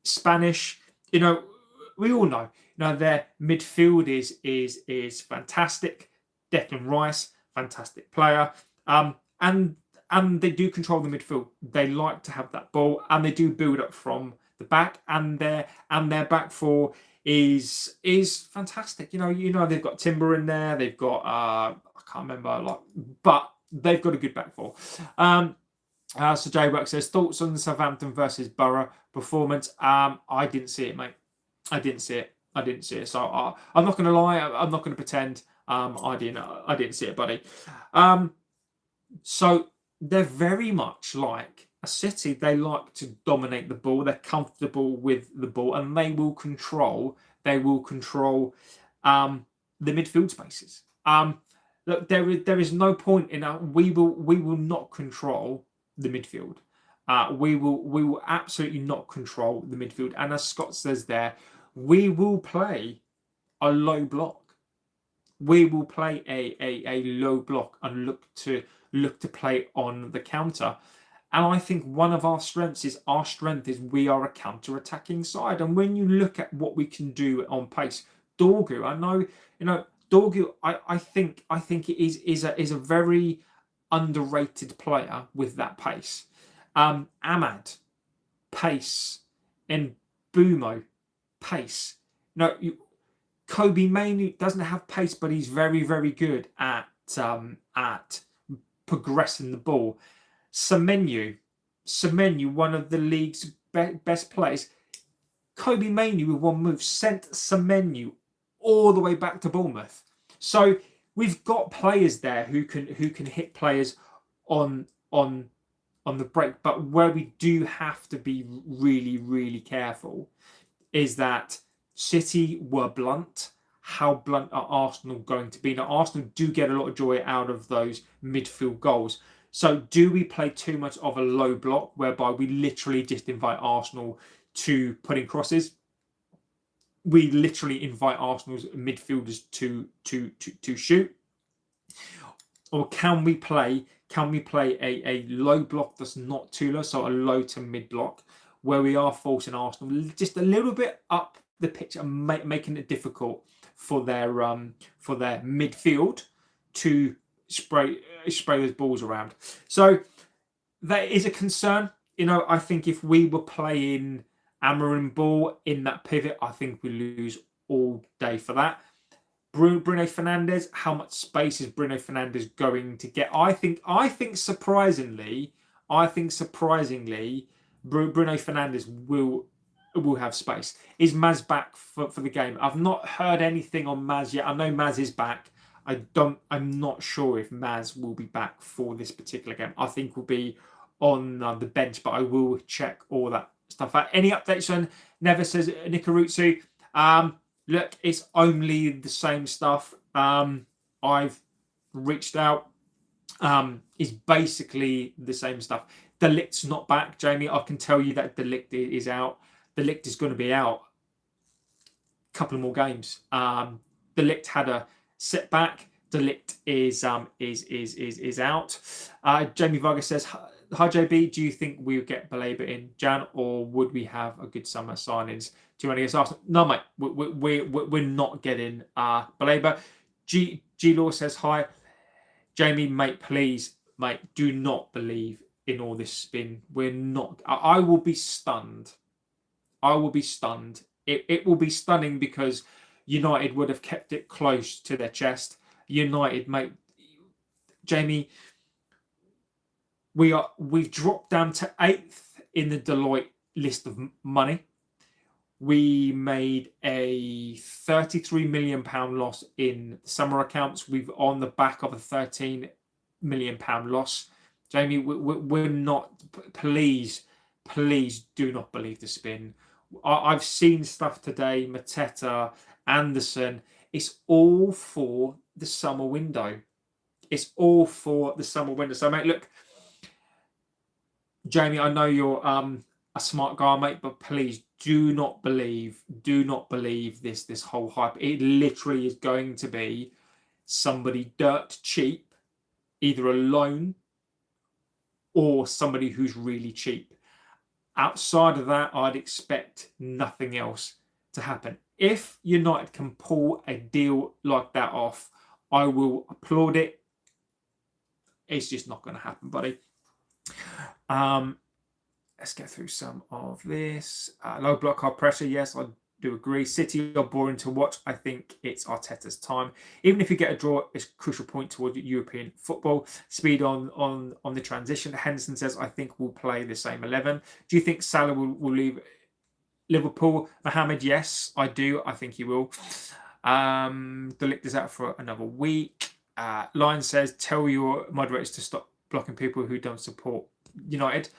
Spanish, we all know. Their midfield is fantastic. Declan Rice, fantastic player. And they do control the midfield. They like to have that ball, and they do build up from the back. And their back four is fantastic. They've got Timber in there. They've got I can't remember but they've got a good back four. So Jay Work says thoughts on the Southampton versus Borough performance. I didn't see it, mate. I didn't see it. So I'm not going to lie. I'm not going to pretend. I didn't see it, buddy. So they're very much like a City. They like to dominate the ball. They're comfortable with the ball, and they will control the midfield spaces. Look, there is no point in that. We will not control the midfield. We will absolutely not control the midfield. And as Scott says there, we will play a low block. We will play a low block and look to play on the counter. And I think one of our strengths is we are a counter-attacking side. And when you look at what we can do on pace, Dorgu, I know, Dorgu, I think it is a very underrated player with that pace. Ahmad, pace, and Bumo, pace. Kobe Mainoo doesn't have pace, but he's very, very good at progressing the ball. Semenyo, one of the league's best players. Kobe Mainoo with one move sent Semenyo all the way back to Bournemouth. So we've got players there who can hit players on the break. But where we do have to be really, really careful is that City were blunt. How blunt are Arsenal going to be? Now, Arsenal do get a lot of joy out of those midfield goals. So do we play too much of a low block whereby we literally just invite Arsenal to put in crosses? We literally invite Arsenal's midfielders to shoot? Or can we play a low block that's not too low, so a low to mid block, where we are forcing Arsenal just a little bit up the pitch and making it difficult for their midfield to spray those balls around. So that is a concern. I think if we were playing Amarin ball in that pivot, I think we lose all day for that. Bruno Fernandes, how much space is Bruno Fernandes going to get? I think surprisingly, Bruno Fernandes will have space. Is Maz back for the game? I've not heard anything on Maz yet. I know Maz is back. I'm not sure if Maz will be back for this particular game. I think will be the bench, but I will check all that stuff out. Any updates on Never, says Nikarutsu? Look, it's only the same stuff. I've reached out. It's basically the same stuff. De Ligt's not back, Jamie. I can tell you that De Ligt is out. De Ligt is going to be out a couple of more games. De Ligt had a setback. De Ligt is out. Jamie Vargas says, "Hi JB, do you think we'll get Baleba in Jan, or would we have a good summer signings to run against Arsenal?" No, mate, we're not getting Baleba. G Law says, "Hi Jamie, mate, please, mate, do not believe in all this spin. We're not. I will be stunned. I will be stunned. It will be stunning because United would have kept it close to their chest. United, mate, Jamie, we've dropped down to 8th in the Deloitte list of money. We made a £33 million loss in summer accounts. We've on the back of a £13 million loss. Jamie, we're not. Please do not believe the spin. I've seen stuff today. Mateta, Anderson. It's all for the summer window. It's all for the summer window. So, mate, look, Jamie, I know you're a smart guy, mate, but please do not believe this whole hype. It literally is going to be somebody dirt cheap, either a loan or somebody who's really cheap. Outside of that, I'd expect nothing else to happen. If United can pull a deal like that off, I will applaud it. It's just not going to happen, buddy. Let's get through some of this. Low block hard pressure. Yes, I do agree. City are boring to watch. I think it's Arteta's time. Even if you get a draw, it's a crucial point toward European football. Speed on the transition. Henderson says, I think we'll play the same 11. Do you think Salah will leave Liverpool? Mohamed, yes, I do. I think he will. De Ligt is out for another week. Lion says, tell your moderators to stop blocking people who don't support United.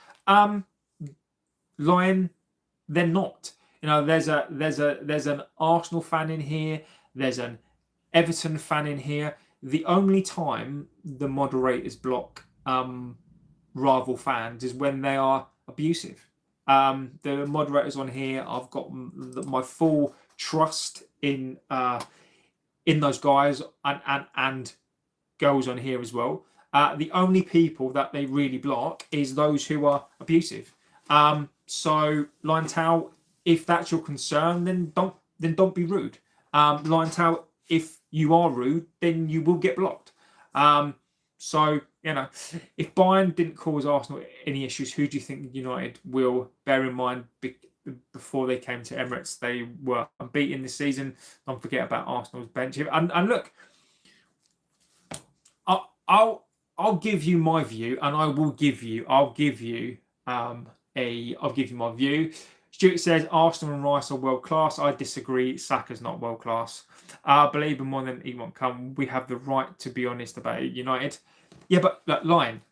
Lion, they're not. There's an Arsenal fan in here. There's an Everton fan in here. The only time the moderators block rival fans is when they are abusive. The moderators on here, I've got my full trust in those guys and girls on here as well. The only people that they really block is those who are abusive. So Lion Tao, if that's your concern, then don't be rude. Lion Tao, if you are rude, then you will get blocked. So if Bayern didn't cause Arsenal any issues, who do you think United will? Bear in mind, before they came to Emirates, they were unbeaten this season. Don't forget about Arsenal's bench. And look, I'll give you my view, and I'll give you my view. Stuart says Arsenal and Rice are world class. I disagree. Saka's not world class. Believe in more than he won't come. We have the right to be honest about United. Yeah, but look, Lion,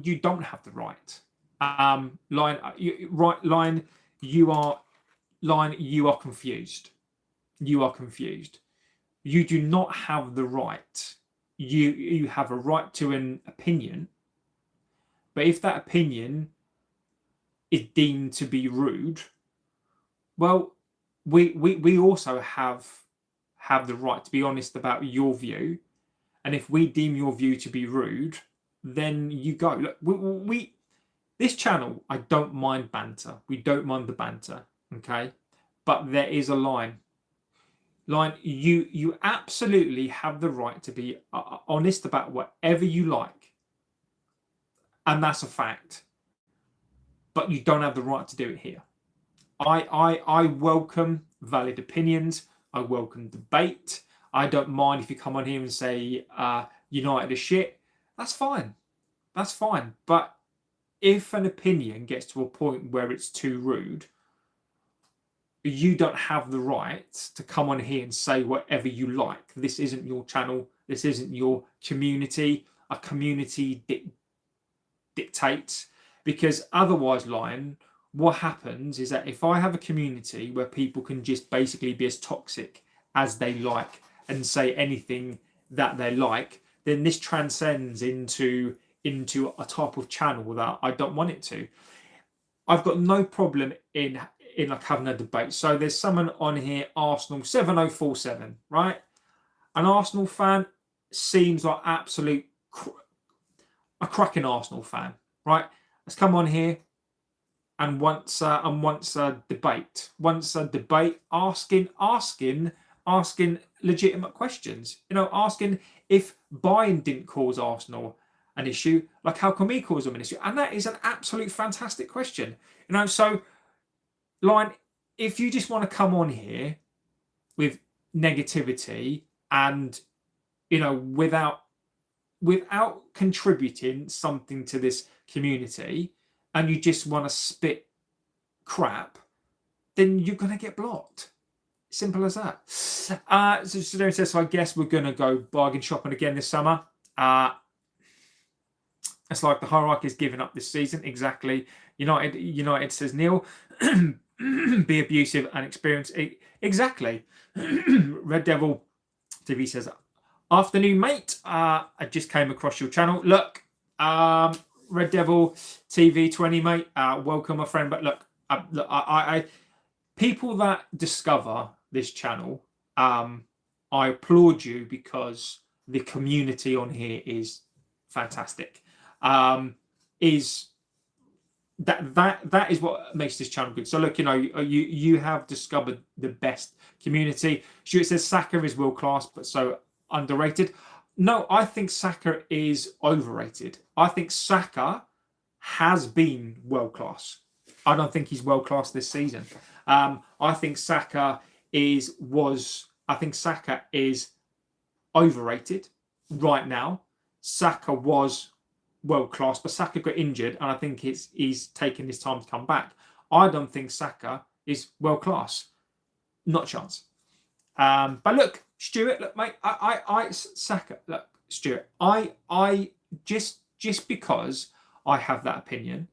you don't have the right. Lion, you are confused. You are confused. You do not have the right. You have a right to an opinion, but if that opinion is deemed to be rude, well, we also have the right to be honest about your view, and if we deem your view to be rude, then you go. Look, we this channel, I don't mind banter. We don't mind the banter, okay? But there is a line. You absolutely have the right to be honest about whatever you like, and that's a fact. But you don't have the right to do it here. I welcome valid opinions. I welcome debate. I don't mind if you come on here and say United is shit. That's fine. That's fine. But if an opinion gets to a point where it's too rude, you don't have the right to come on here and say whatever you like. This isn't your channel. This isn't your community. A community dictates, because otherwise, Lion, what happens is that if I have a community where people can just basically be as toxic as they like and say anything that they like, then this transcends into a type of channel that I don't want it to. I've got no problem in like having a debate. So there's someone on here, Arsenal 7047, right? An Arsenal fan seems like absolute a cracking Arsenal fan, right? Let's come on here and once a debate, asking legitimate questions. You know, asking if buying didn't cause Arsenal an issue, like how can we cause them an issue? And that is an absolute fantastic question. You know, so Lion, if you just want to come on here with negativity and without contributing something to this community, and you just want to spit crap, then you're going to get blocked. Simple as that. So I guess we're going to go bargain shopping again this summer. It's like the hierarchy is giving up this season. Exactly. United says Neil, be abusive and experience. Exactly. Red Devil TV says, afternoon, mate. I just came across your channel. Look, Red Devil TV 20, mate. Welcome, my friend. But look, I people that discover this channel, I applaud you, because the community on here is fantastic. Is that is what makes this channel good. So look, you have discovered the best community. Stuart says Saka is world class, but so underrated. No, I think Saka is overrated. I think Saka has been world class. I don't think he's world class this season. I think Saka is overrated right now. Saka was world class, but Saka got injured, and I think he's taken his time to come back. I don't think Saka is world class. Not a chance. But look, Stuart, look, mate, Saka, look, Stuart, I just because I have that opinion,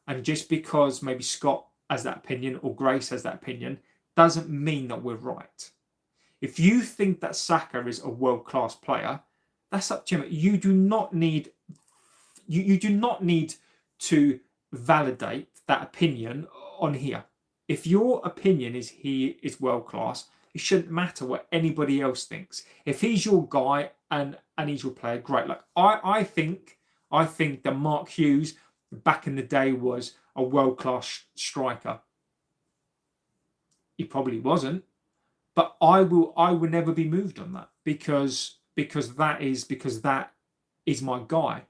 and just because maybe Scott has that opinion or Grace has that opinion, doesn't mean that we're right. If you think that Saka is a world-class player, that's up to you. You do not need to validate that opinion on here. If your opinion is he is world-class, it shouldn't matter what anybody else thinks. If he's your guy and he's your player, great. Like I think that Mark Hughes back in the day was a world-class striker. He probably wasn't, but I will never be moved on that, because that is my guy.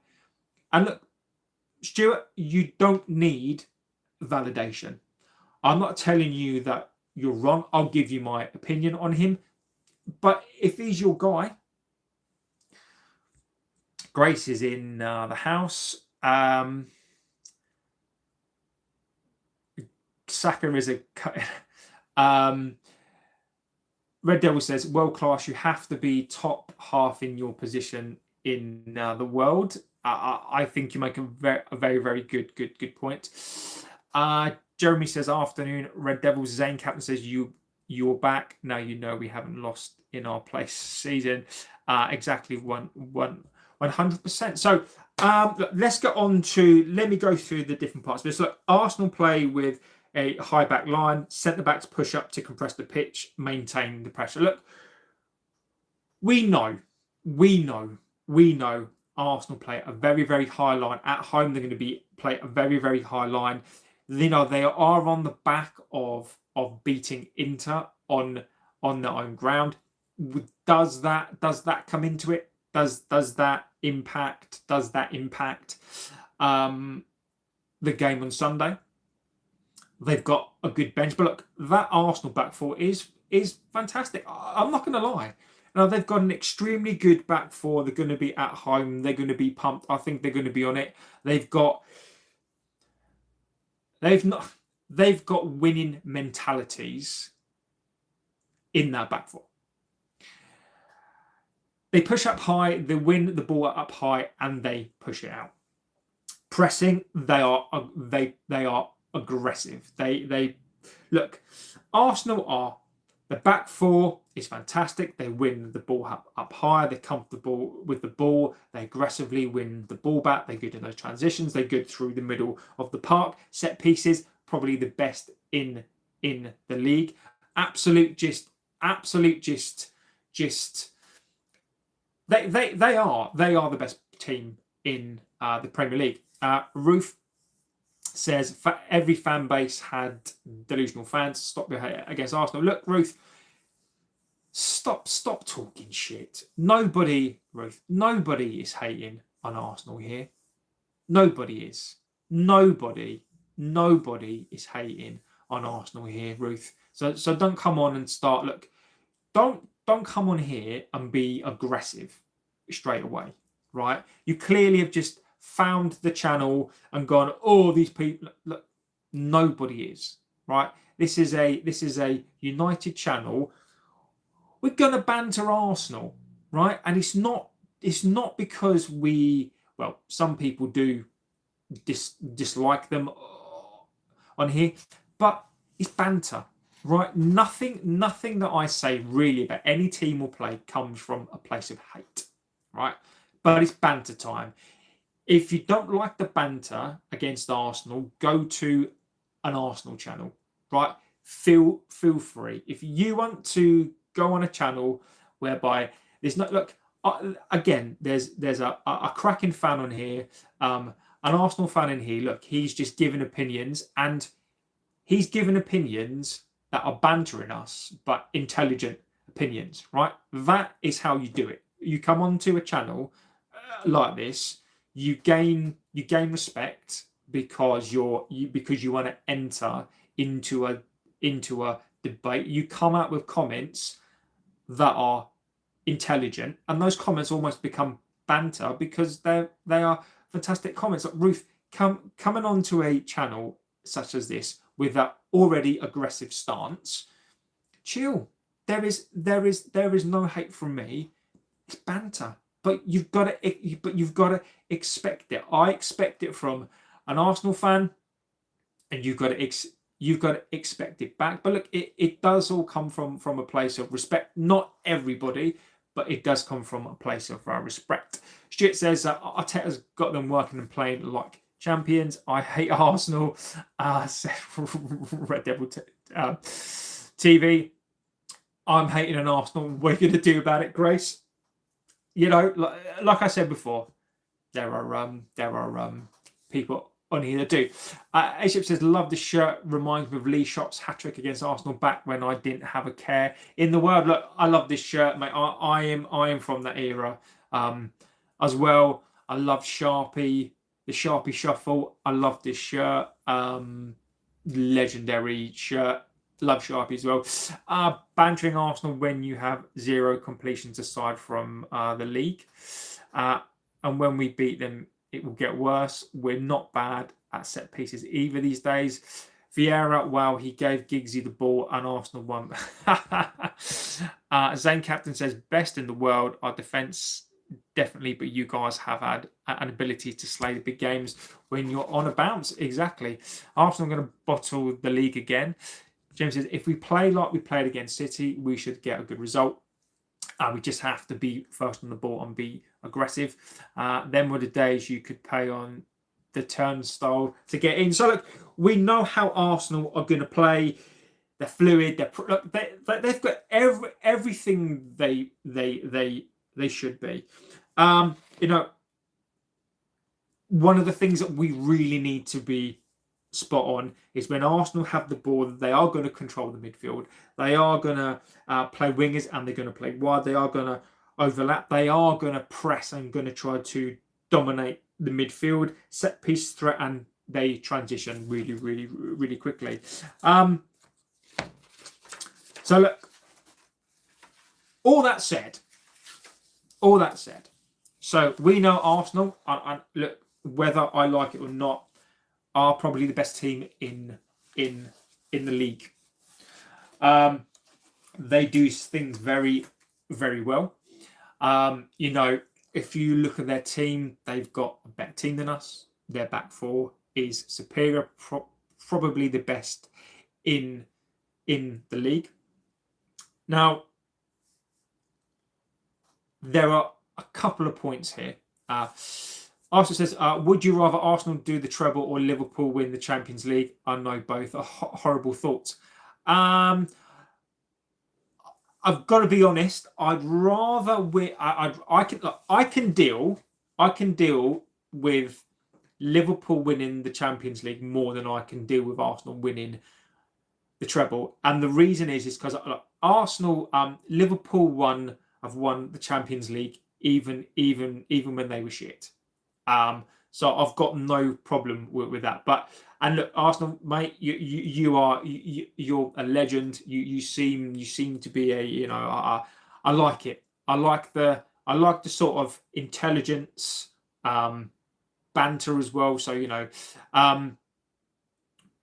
And look, Stuart, you don't need validation. I'm not telling you that you're wrong. I'll give you my opinion on him. But if he's your guy, Grace is in the house. Saka is a... Red Devil says, world class, you have to be top half in your position in the world. I think you make a very, very good point. Jeremy says, afternoon. Red Devil Zane Captain says, you're back. Now you know we haven't lost in our place season. Exactly 100%. So let's get on to, let me go through the different parts. But look, Arsenal play with a high back line, centre backs push up to compress the pitch, maintain the pressure. Look, we know Arsenal play a very, very high line. At home, they're going to play a very, very high line. They are on the back of beating Inter on their own ground. Does that come into it? Does that impact the game on Sunday? They've got a good bench, but look, that Arsenal back four is fantastic. I'm not going to lie. Now, they've got an extremely good back four. They're going to be at home. They're going to be pumped. I think they're going to be on it. They've got winning mentalities in that back four. They push up high, they win the ball up high, and they push it out. Pressing, they are aggressive. They look. Arsenal are the back four is fantastic. They win the ball up higher. They're comfortable with the ball. They aggressively win the ball back. They're good in those transitions. They're good through the middle of the park. Set pieces, probably the best in the league. Absolute just. They are the best team in the Premier League. Ruth says every fan base had delusional fans. Stop your hate against Arsenal. Look, Ruth, stop talking shit. Nobody is hating on Arsenal here. Nobody is. Nobody is hating on Arsenal here, Ruth. So don't come on and start. Look, don't come on here and be aggressive straight away, right? You clearly have just found the channel and gone, oh, these people. Look, nobody is, right? This is a United channel. We're gonna banter Arsenal, right? And it's not because some people do dislike them on here, but it's banter, right? Nothing that I say really about any team or play comes from a place of hate, right? But it's banter time. If you don't like the banter against Arsenal, go to an Arsenal channel, right? Feel free. If you want to go on a channel whereby there's no look, again, there's a cracking fan on here, an Arsenal fan in here. Look, he's just giving opinions, and he's given opinions that are bantering us, but intelligent opinions, right? That is how you do it. You come onto a channel like this. You gain respect because you want to enter into a debate. You come out with comments that are intelligent, and those comments almost become banter because they are fantastic comments. Like Ruth, coming onto a channel such as this with that already aggressive stance, chill. There is no hate from me. It's banter. But you've got to expect it. I expect it from an Arsenal fan, and you've got to expect it back. But look, it does all come from a place of respect. Not everybody, but it does come from a place of respect. Stuart says Arteta's got them working and playing like champions. I hate Arsenal. Red Devil TV. I'm hating on Arsenal. What are you going to do about it, Grace? You know, like I said before, there are people on here that do. A-Ship says, love the shirt. Reminds me of Lee Shop's hat-trick against Arsenal back when I didn't have a care in the world. Look, I love this shirt, mate. I am from that era as well. I love Sharpie, the Sharpie Shuffle. I love this shirt. Legendary shirt. Love Sharpie as well. Bantering Arsenal when you have 0 completions aside from the league. And when we beat them, it will get worse. We're not bad at set pieces either these days. Vieira, wow, he gave Giggsy the ball and Arsenal won. Zane Captain says, best in the world. Our defence, definitely, but you guys have had an ability to slay the big games when you're on a bounce. Exactly. Arsenal are going to bottle the league again. James says, if we play like we played against City, we should get a good result. We just have to be first on the ball and be aggressive. Then were the days you could pay on the turnstile to get in. So look, we know how Arsenal are going to play. They're fluid. They've got everything they should be. You know, one of the things that we really need to be spot on is when Arsenal have the ball, they are going to control the midfield. They are going to play wingers and they're going to play wide. They are going to overlap. They are going to press and going to try to dominate the midfield, set piece threat, and they transition really, really, really quickly. So look, all that said, so we know Arsenal, and look, whether I like it or not, are probably the best team in the league. They do things very, very well. You know, if you look at their team, they've got a better team than us. their back four is superior, probably the best in the league. Now, there are a couple of points here. Arsenal says, would you rather Arsenal do the treble or Liverpool win the Champions League? I know both are horrible thoughts. I've got to be honest. I'd rather I can deal with Liverpool winning the Champions League more than I can deal with Arsenal winning the treble. And the reason is because Arsenal, Liverpool have won the Champions League even when they were shit. So I've got no problem with that. And look, Arsenal, mate, you're a legend. You seem to be I like it. I like the sort of intelligence, banter as well. So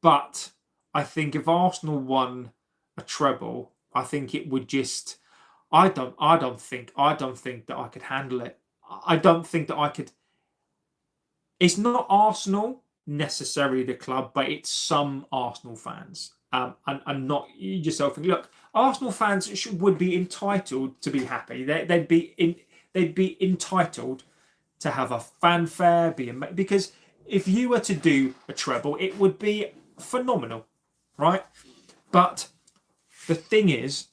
but I think if Arsenal won a treble, I think it would just. I don't think that I could handle it. I don't think that I could. It's not Arsenal necessarily the club, but it's some Arsenal fans, and not yourself. Look, Arsenal fans would be entitled to be happy. They'd be entitled to have a fanfare, because if you were to do a treble, it would be phenomenal, right? But the thing is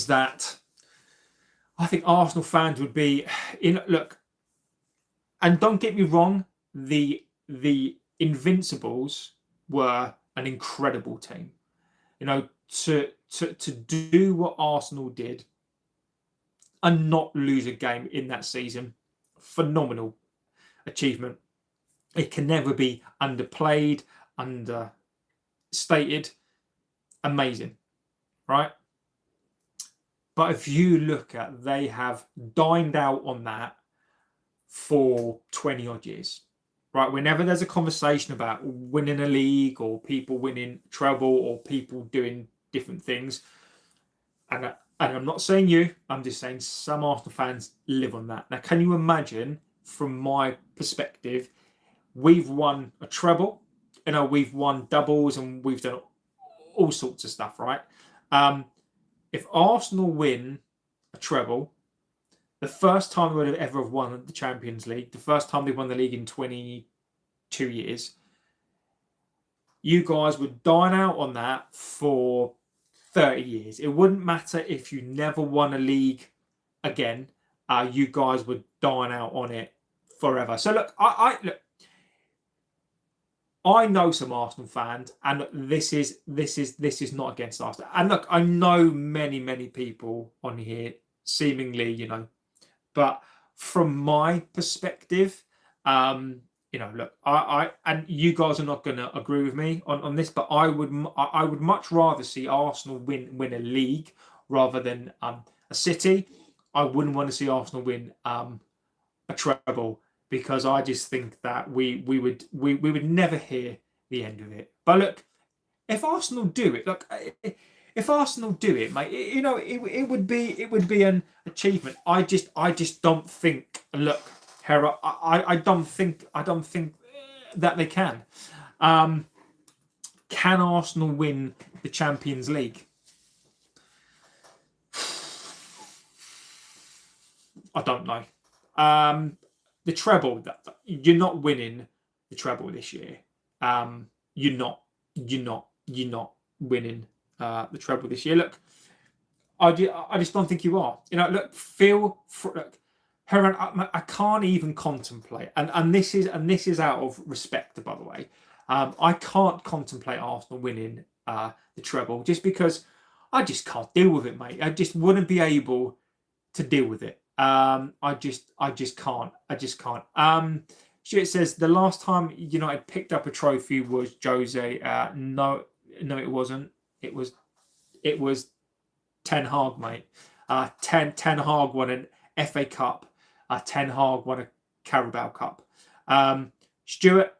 that I think Arsenal fans would be look, and don't get me wrong, the Invincibles were an incredible team. To do what Arsenal did and not lose a game in that season, phenomenal achievement. It can never be underplayed, understated. Amazing, right? But if you look at, they have dined out on that for 20 odd years, right? Whenever there's a conversation about winning a league or people winning treble or people doing different things, and I'm not saying you, I'm just saying some Arsenal fans live on that. Now, can you imagine, from my perspective, we've won a treble, we've won doubles and we've done all sorts of stuff, right? If Arsenal win a treble, the first time they would have ever won the Champions League, the first time they won the league in 22 years, you guys would dine out on that for 30 years. It wouldn't matter if you never won a league again. You guys would dine out on it forever. So look, I know some Arsenal fans, and this is not against Arsenal. And look, I know many people on here, seemingly, but from my perspective, look, I and you guys are not going to agree with me on this, but I would much rather see Arsenal win a league rather than a City. I wouldn't want to see Arsenal win a treble, because I just think that we would never hear the end of it. But look, if Arsenal do it, mate, it would be an achievement. I just don't think. Look, Hera, I don't think that they can. Can Arsenal win the Champions League? I don't know. The treble, you're not winning the treble this year. You're not winning the treble this year. Look, I just don't think you are. Look, Heron, I can't even contemplate, and this is out of respect, by the way. I can't contemplate Arsenal winning the treble, just because I just can't deal with it, mate. I just wouldn't be able to deal with it. I just can't. Stuart says the last time United picked up a trophy was Jose. No, it wasn't. It was Ten Hag, mate. Ten Hag won an FA Cup. Ten Hag won a Carabao Cup. Stuart,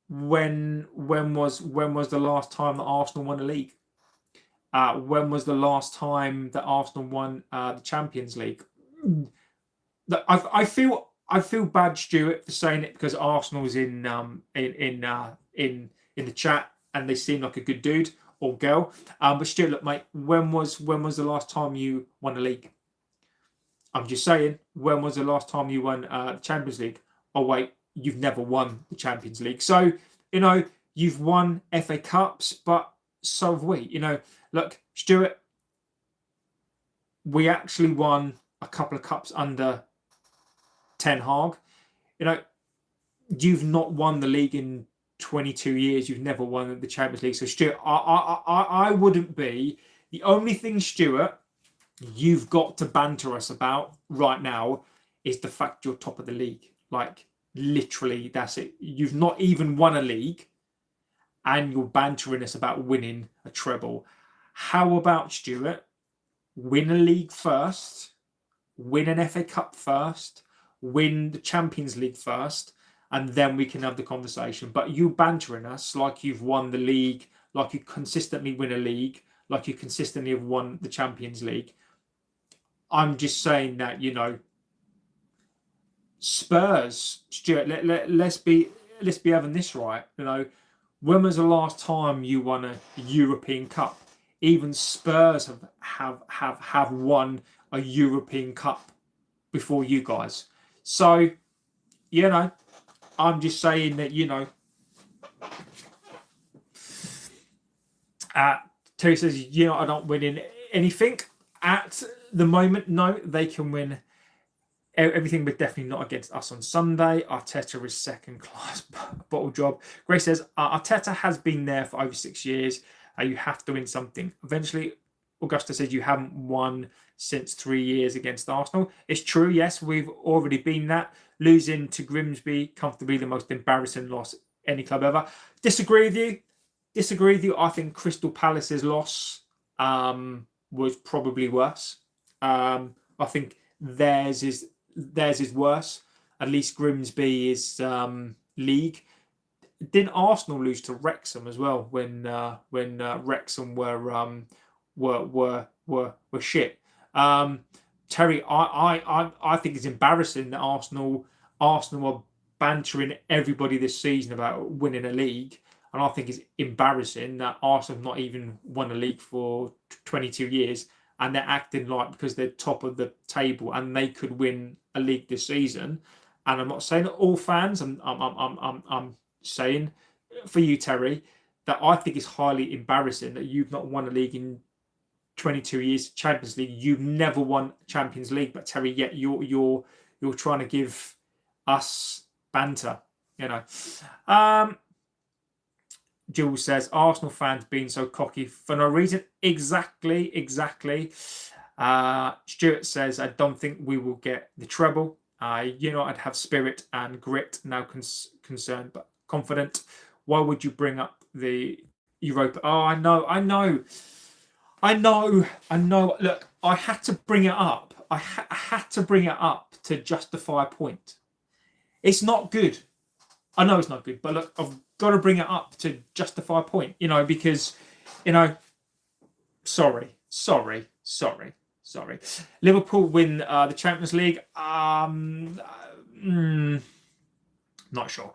when was the last time that Arsenal won a league? When was the last time that Arsenal won the Champions League? I feel I feel bad, Stuart, for saying it because Arsenal's in the chat and they seem like a good dude or girl. But Stuart, look, mate, when was the last time you won a league? I'm just saying, when was the last time you won the Champions League? Oh wait, you've never won the Champions League. So you've won FA Cups, but so have we. Look, Stuart, we actually won a couple of cups under Ten Hag. You've not won the league in 22 years. You've never won the Champions League. So Stuart, I wouldn't be. The only thing, Stuart, you've got to banter us about right now is the fact you're top of the league. Like, literally, that's it. You've not even won a league and you're bantering us about winning a treble. How about, Stuart, win a league first, win an FA Cup first, win the Champions League first, and then we can have the conversation. But you bantering us like you've won the league, like you consistently win a league, like you consistently have won the Champions League. I'm just saying that, Spurs, Stuart, let's be having this right. When was the last time you won a European Cup? Even Spurs have won a European Cup before you guys. So, I'm just saying that, Terry says, I don't win anything. At the moment, no, they can win everything, but definitely not against us on Sunday. Arteta is second class bottle job. Grace says, Arteta has been there for over 6 years. You have to win something. Eventually, Augusta says you haven't won since 3 years against Arsenal. It's true, yes, we've already been that. Losing to Grimsby, comfortably the most embarrassing loss any club ever. Disagree with you. I think Crystal Palace's loss was probably worse. I think theirs is worse. At least Grimsby is league. Didn't Arsenal lose to Wrexham as well when Wrexham were shit? Terry, I think it's embarrassing that Arsenal are bantering everybody this season about winning a league, and I think it's embarrassing that Arsenal have not even won a league for 22 years, and they're acting like because they're top of the table and they could win a league this season. And I'm not saying that all fans. I'm saying for you, Terry, that I think it's highly embarrassing that you've not won a league in 22 years. Champions League, you've never won Champions League, but Terry, yet you're trying to give us banter. Jules says Arsenal fans being so cocky for no reason. Exactly. Stuart says I don't think we will get the treble. United have spirit and grit. Now concerned but confident. Why would you bring up the Europa? Oh, I know. Look, I had to bring it up. I had to bring it up to justify a point. It's not good. I know it's not good, but look, I've got to bring it up to justify a point, because, sorry. Liverpool win the Champions League. Not sure.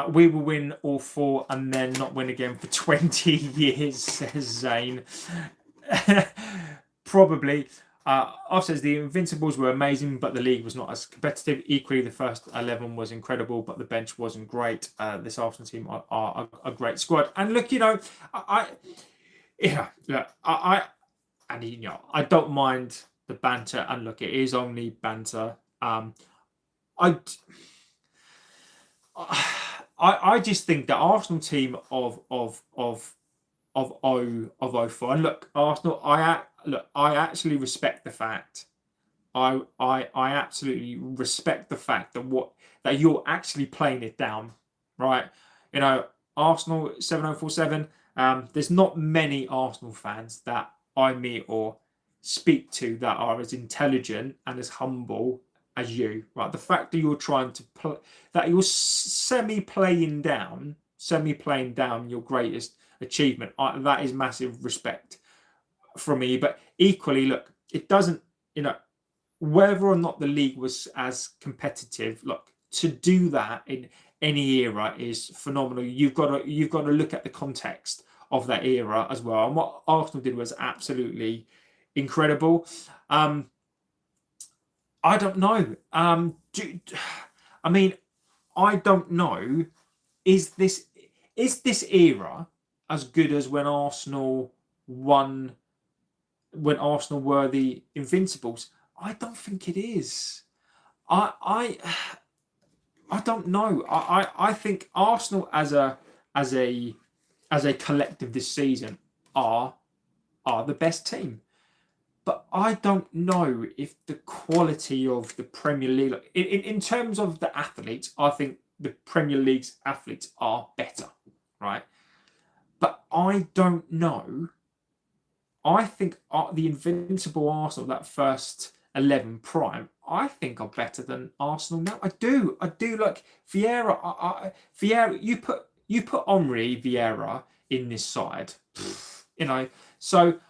We will win all 4 and then not win again for 20 years, says Zane. Probably. Off says the Invincibles were amazing, but the league was not as competitive. Equally, the first 11 was incredible, but the bench wasn't great. This Arsenal team are a great squad. And look, I don't mind the banter. And look, it is only banter. I just think the Arsenal team of 04. And look, Arsenal, I actually respect the fact. I absolutely respect the fact that you're actually playing it down, right? Arsenal 7047. There's not many Arsenal fans that I meet or speak to that are as intelligent and as humble as you, right? The fact that you're trying to that you're semi-playing down your greatest achievement, that is massive respect from me. But equally, look, it doesn't, whether or not the league was as competitive, look, to do that in any era is phenomenal. You've got to look at the context of that era as well. And what Arsenal did was absolutely incredible. I don't know. I mean, I don't know. Is this era as good as when Arsenal won? When Arsenal were the Invincibles? I don't think it is. I don't know. I think Arsenal as a collective this season are the best team. But I don't know if the quality of the Premier League, in terms of the athletes, I think the Premier League's athletes are better, right? But I don't know. I think the Invincible Arsenal, that first 11 prime, I think are better than Arsenal now. I do like Vieira. Vieira, you put Henry, Vieira in this side, So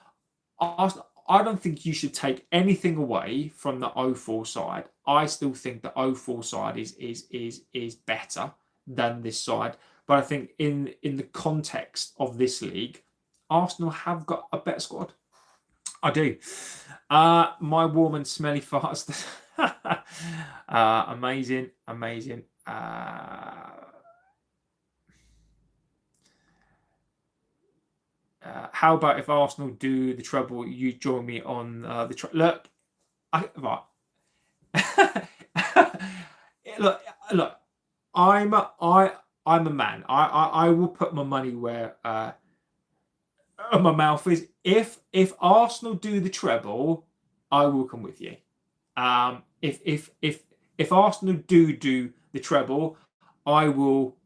Arsenal, I don't think you should take anything away from the 04 side. I still think the 04 side is better than this side. But I think in the context of this league, Arsenal have got a better squad. I do. My warm and smelly farts. Amazing. How about if Arsenal do the treble, you join me on the treble? Look, right. look. I'm a man. I will put my money where my mouth is. If Arsenal do the treble, I will come with you. If Arsenal do the treble, I will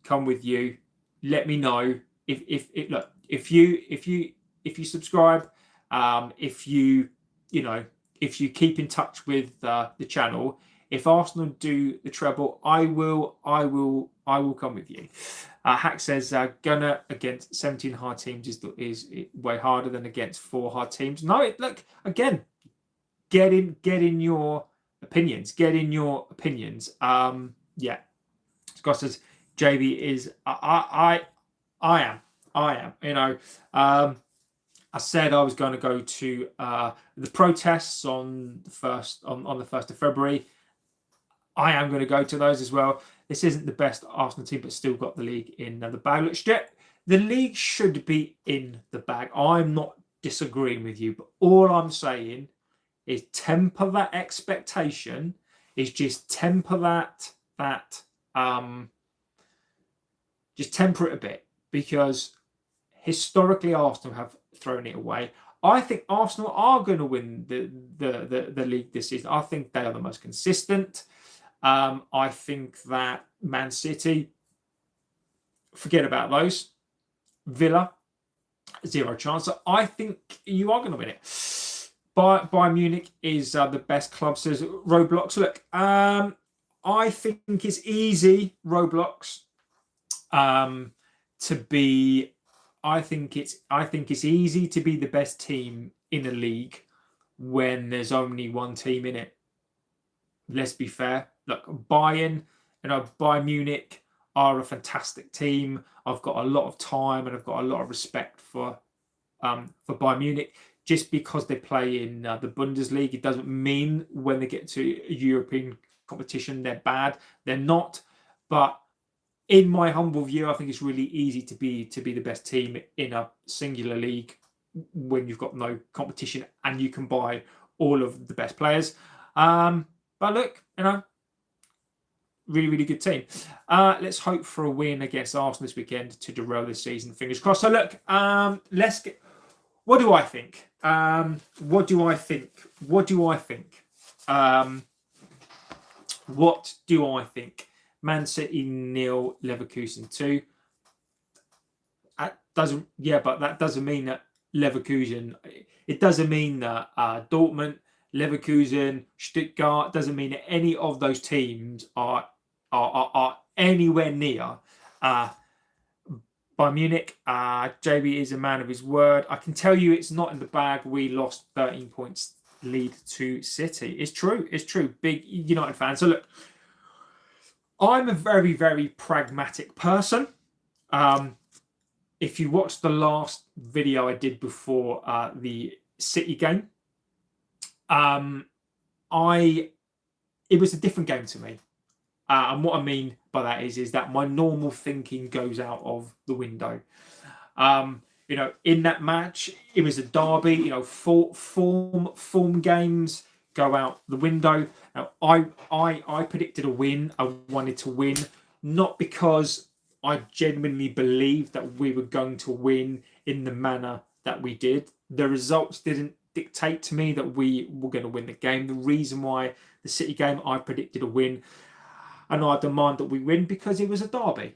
come with you. Let me know if you subscribe, if you keep in touch with the channel. If Arsenal do the treble, I will come with you. Hack says Gunner against 17 hard teams is way harder than against 4 hard teams. No, look again. Get in your opinions. Yeah. Scott says JB is I am. I said I was going to go to the protests on the 1st of February. I am going to go to those as well. This isn't the best Arsenal team, but still got the league in the bag. Look, the league should be in the bag. I'm not disagreeing with you, but all I'm saying is temper that expectation. Is just temper just temper it a bit, because historically Arsenal have thrown it away. I think Arsenal are going to win the league this season. I think they are the most consistent. I think that Man City, forget about those. Villa, zero chance. So I think you are going to win it. Bayern Munich is the best club, says Roblox. Look, I think it's easy, Roblox, to be. I think it's easy to be the best team in a league when there's only one team in it. Let's be fair. Look, Bayern Munich are a fantastic team. I've got a lot of time and I've got a lot of respect for Bayern Munich. Just because they play in the Bundesliga, it doesn't mean when they get to a European competition they're bad. They're not. But in my humble view, I think it's really easy to be the best team in a singular league when you've got no competition and you can buy all of the best players. But look, really, really good team. Let's hope for a win against Arsenal this weekend to derail this season. Fingers crossed. So look, let's get. What do I think? What do I think? Man City 0, Leverkusen 2. But that doesn't mean that Leverkusen. It doesn't mean that Dortmund, Leverkusen, Stuttgart, doesn't mean that any of those teams are anywhere near Bayern Munich. JB is a man of his word. I can tell you it's not in the bag. We lost 13 points lead to City. It's true. It's true. Big United fan. So look, I'm a very, very pragmatic person. If you watch the last video I did before the City game, it was a different game to me. And what I mean by that is that my normal thinking goes out of the window. In that match, it was a derby. Form games go out the window. Now, I predicted a win. I wanted to win, not because I genuinely believed that we were going to win in the manner that we did. The results didn't dictate to me that we were going to win the game. The reason why the City game, I predicted a win, and I demand that we win because it was a derby.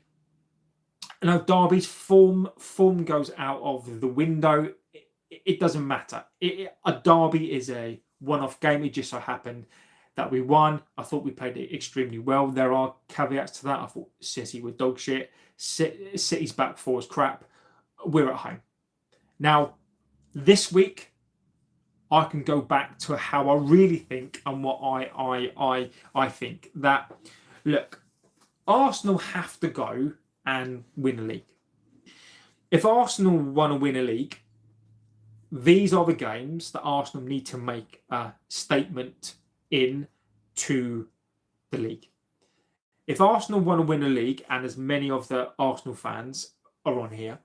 Now, derby's form goes out of the window. It doesn't matter. A derby is a one-off game. It just so happened that we won. I thought we played it extremely well. There are caveats to that. I thought City were dog shit. City's back four is crap. We're at home. Now, this week, I can go back to how I really think and what I think. That, look, Arsenal have to go and win a league. If Arsenal want to win a league, these are the games that Arsenal need to make a statement in to the league. If Arsenal want to win a league, and as many of the Arsenal fans are on here,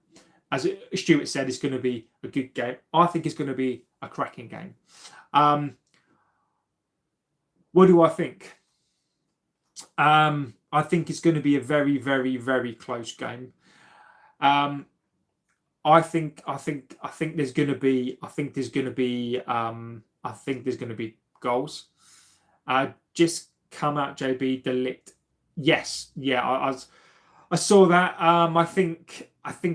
as Stuart said, it's going to be a good game. I think it's going to be a cracking game. What do I think? I think it's going to be a very, very, very close game. I think there's going to be goals. Just come out, JB Delict. Yes, yeah, I saw that. I think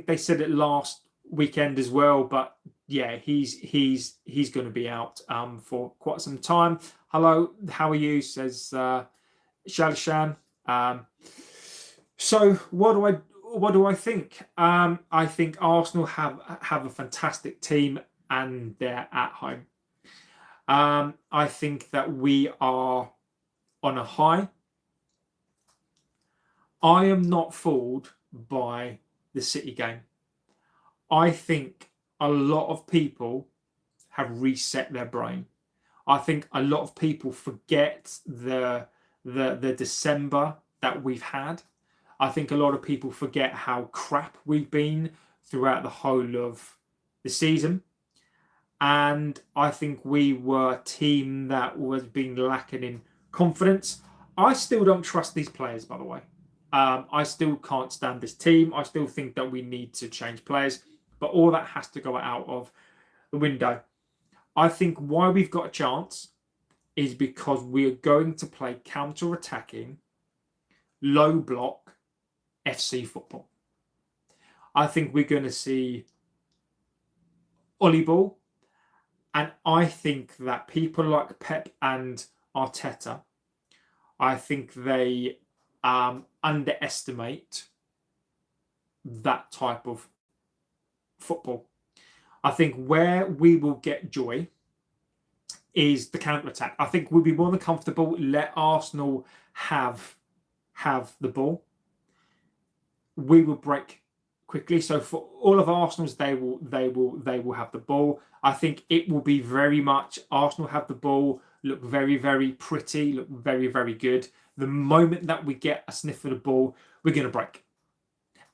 they said it last weekend as well, but yeah, he's going to be out for quite some time. Hello, how are you? Says Shalishan. So what do I think? I think Arsenal have a fantastic team and they're at home. I think that we are on a high. I am not fooled by the City game. I think a lot of people have reset their brain. I think a lot of people forget the December that we've had. I think a lot of people forget how crap we've been throughout the whole of the season. And I think we were a team that was being lacking in confidence. I still don't trust these players, by the way. I still can't stand this team. I still think that we need to change players. But all that has to go out of the window. I think why we've got a chance is because we're going to play counter-attacking, low block FC football. I think we're going to see Ollie ball. And I think that people like Pep and Arteta, I think they underestimate that type of football. I think where we will get joy is the counter-attack. I think we'll be more than comfortable. Let Arsenal have the ball. We will break quickly. So for all of Arsenal's, they will have the ball. I think it will be very much Arsenal have the ball, look very, very pretty, look very, very good. The moment that we get a sniff of the ball, we're going to break.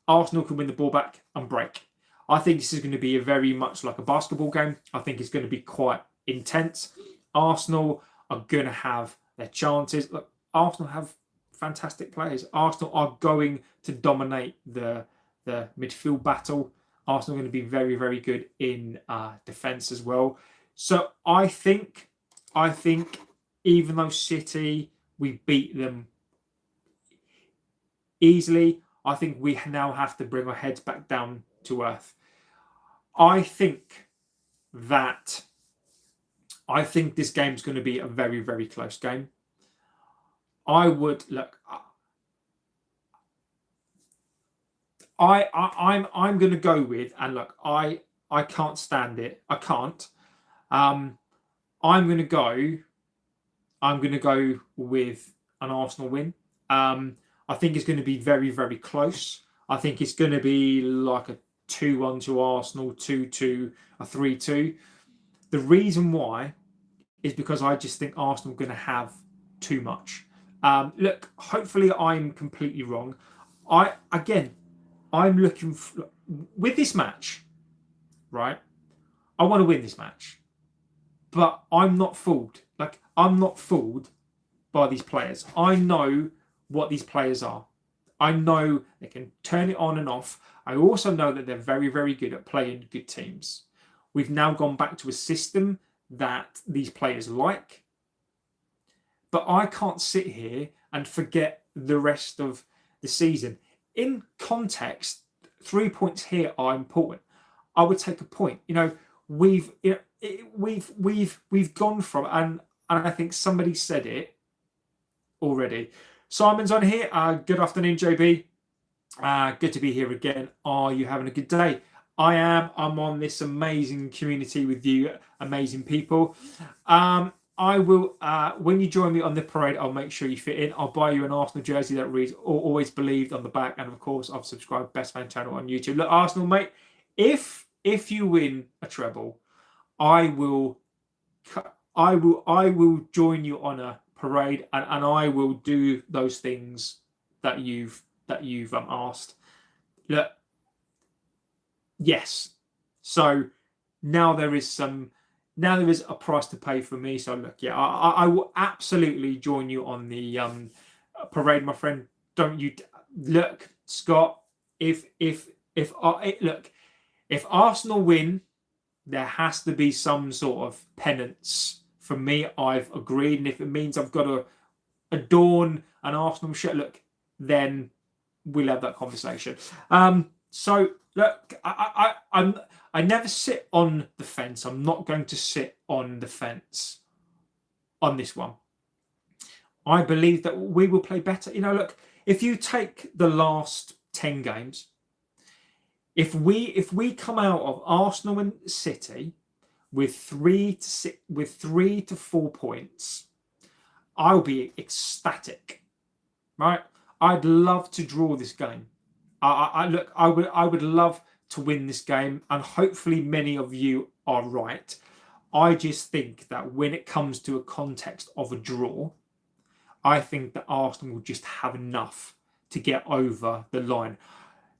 Arsenal can win the ball back and break. I think this is going to be a very much like a basketball game. I think it's going to be quite intense. Arsenal are going to have their chances. Look, Arsenal have fantastic players. Arsenal are going to dominate the midfield battle. Arsenal are going to be very, very good in defence as well. So I think even though City, we beat them easily, I think we now have to bring our heads back down to earth. I think this game's going to be a very, very close game. I'm going to go with, and look, I can't stand it. I can't. I'm going to go with an Arsenal win. I think it's going to be very, very close. I think it's going to be like a 2-1 to Arsenal, 2-2, a 3-2. The reason why is because I just think Arsenal are going to have too much. Look, hopefully I'm completely wrong. I'm looking with this match, right? I want to win this match, but I'm not fooled. Like, I'm not fooled by these players. I know what these players are. I know they can turn it on and off. I also know that they're very, very good at playing good teams. We've now gone back to a system that these players like. But I can't sit here and forget the rest of the season. In context, 3 points here are important. I would take a point. We've gone from, and I think somebody said it already. Simon's on here. Good afternoon, JB. Good to be here again. Are you having a good day? I am. I'm on this amazing community with you, amazing people. I will, when you join me on the parade, I'll make sure you fit in. I'll buy you an Arsenal jersey that reads "Always Believed" on the back, and of course, I've subscribed Best Fan channel on YouTube. Look, Arsenal, mate, if you win a treble, I will join you on a parade, and I will do those things that you've asked. Look, yes. So now there is a price to pay for me. So look, yeah, I will absolutely join you on the parade, my friend. Don't you look, Scott? If Arsenal win, there has to be some sort of penance for me. I've agreed, and if it means I've got to adorn an Arsenal shirt, look, then we'll have that conversation. So look, I never sit on the fence. I'm not going to sit on the fence on this one. I believe that we will play better. Look, if you take the last 10 games, if we come out of Arsenal and City with 3 to 4 points, I'll be ecstatic, right? I'd love to draw this game. I would love to win this game, and hopefully many of you are right. I just think that when it comes to a context of a draw, I think that Arsenal will just have enough to get over the line.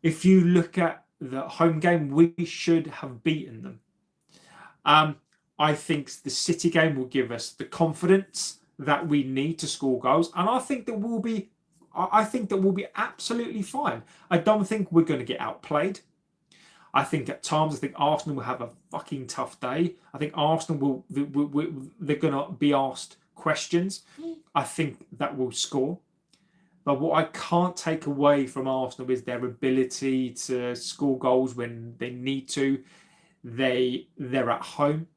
If you look at the home game, we should have beaten them. I think the City game will give us the confidence that we need to score goals, and I think that we'll be absolutely fine. I don't think we're going to get outplayed. I think at times, Arsenal will have a fucking tough day. I think Arsenal they're going to be asked questions. I think that will score. But what I can't take away from Arsenal is their ability to score goals when they need to. They're at home.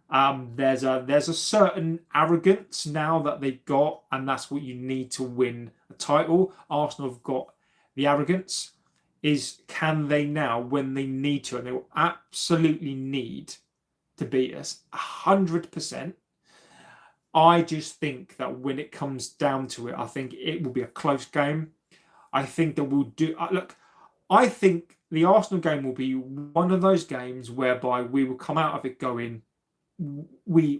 There's a certain arrogance now that they've got, and that's what you need to win a title. Arsenal have got the arrogance. Can they now, when they need to, and they will absolutely need to beat us 100%. I just think that when it comes down to it, I think it will be a close game. I think that we'll do. Look, I think the Arsenal game will be one of those games whereby we will come out of it going, we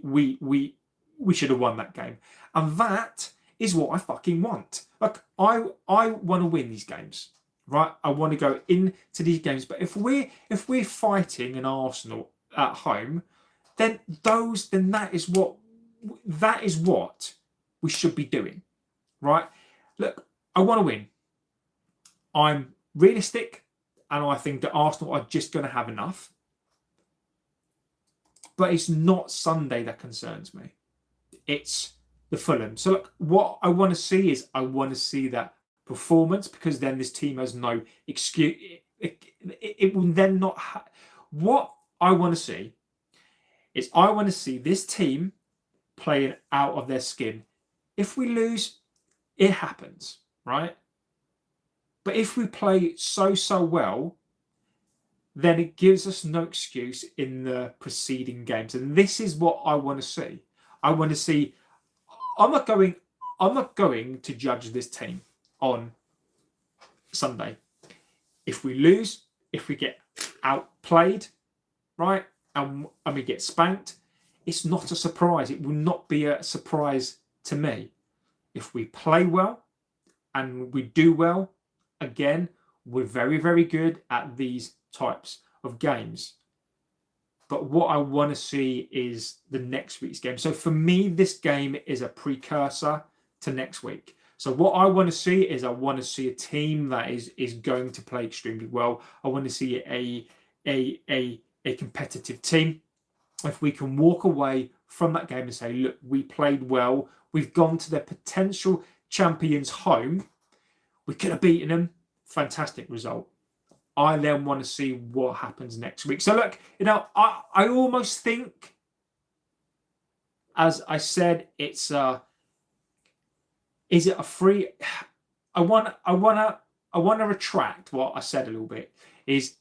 should have won that game, and that is what I fucking want. Like, I want to win these games, right? I want to go into these games. But if we're fighting an Arsenal at home, then that is what we should be doing, right? Look, I want to win. I'm realistic, and I think that Arsenal are just going to have enough. But it's not Sunday that concerns me. It's the Fulham. So look, what I want to see is that performance, because then this team has no excuse. It will then not. What I want to see is this team playing out of their skin. If we lose, it happens, right? But if we play so well, then it gives us no excuse in the preceding games. And this is what I want to see. I want to see. I'm not going to judge this team on Sunday. If we lose, if we get outplayed, right, and we get spanked, it's not a surprise. It will not be a surprise to me. If we play well and we do well, again, we're very, very good at these types of games. But what I want to see is the next week's game. So for me, this game is a precursor to next week. So what I want to see is I want to see a team that is going to play extremely well. I want to see a competitive team. If we can walk away from that game and say, look, we played well. We've gone to their potential champions' home. We could have beaten them. Fantastic result. I then want to see what happens next week. So look, I almost think, as I said, is it a free? I want to retract what I said a little bit. Is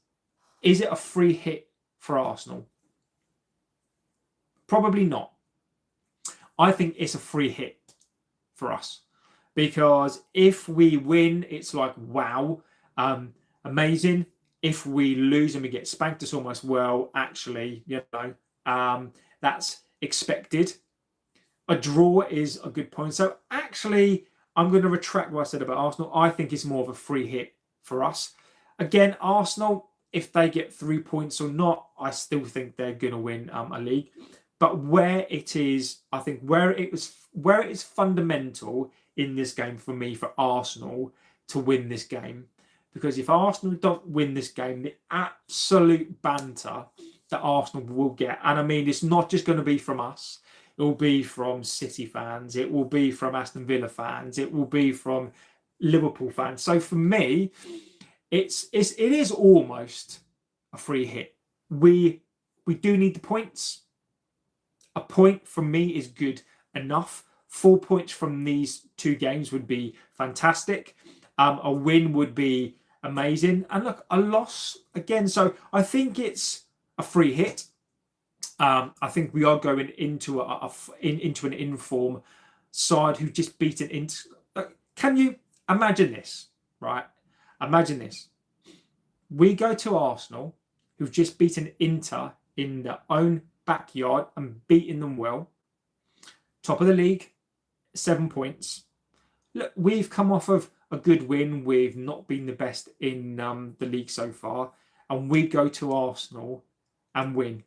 it a free hit for Arsenal? Probably not. I think it's a free hit for us, because if we win, it's like, wow, amazing. If we lose and we get spanked, it's almost, well, actually, that's expected. A draw is a good point. So actually, I'm going to retract what I said about Arsenal. I think it's more of a free hit for us. Again, Arsenal, if they get 3 points or not, I still think they're going to win a league. But where it is, I think where it is fundamental in this game for me, for Arsenal to win this game, because if Arsenal don't win this game, the absolute banter that Arsenal will get, and I mean, it's not just going to be from us. It will be from City fans. It will be from Aston Villa fans. It will be from Liverpool fans. So for me, it is almost a free hit. We do need the points. A point from me is good enough. 4 points from these two games would be fantastic. A win would be amazing. And look, a loss again. So I think it's a free hit. I think we are going into into an inform side who just beat an Inter. Can you imagine this? Right? Imagine this. We go to Arsenal, who've just beaten Inter in their own backyard and beaten them well. Top of the league, 7 points. Look, we've come off of a good win. We've not been the best in the league so far, and we go to Arsenal and win.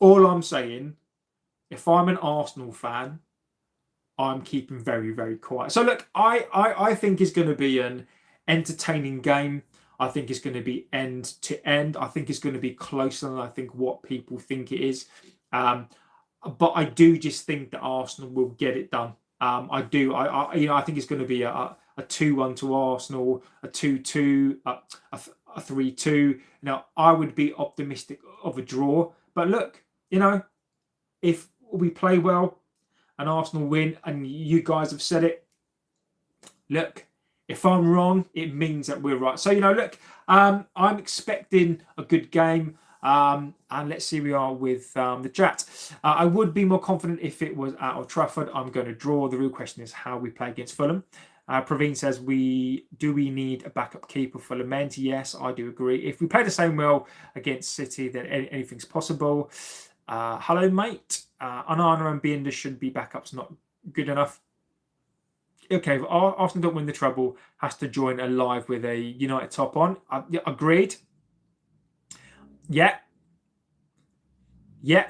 All I'm saying, if I'm an Arsenal fan, I'm keeping very, very quiet. So look, I think it's going to be an entertaining game. I think it's going to be end to end. I think it's going to be closer than I think what people think it is. But I do just think that Arsenal will get it done. I do. I think it's going to be a 2-1 to Arsenal, a 2-2, a 3-2. Now, I would be optimistic of a draw. But look, if we play well and Arsenal win, and you guys have said it, look, if I'm wrong, it means that we're right. So, look, I'm expecting a good game. And let's see where we are with the chat. I would be more confident if it was at Old Trafford. I'm going to draw. The real question is how we play against Fulham. Praveen says, do we need a backup keeper for Lament? Yes, I do agree. If we play the same well against City, then anything's possible. Hello, mate. Onana and Binder should be backups, not good enough. Okay, if Arsenal don't win the treble, has to join a live with a United top on. Agreed. Yeah,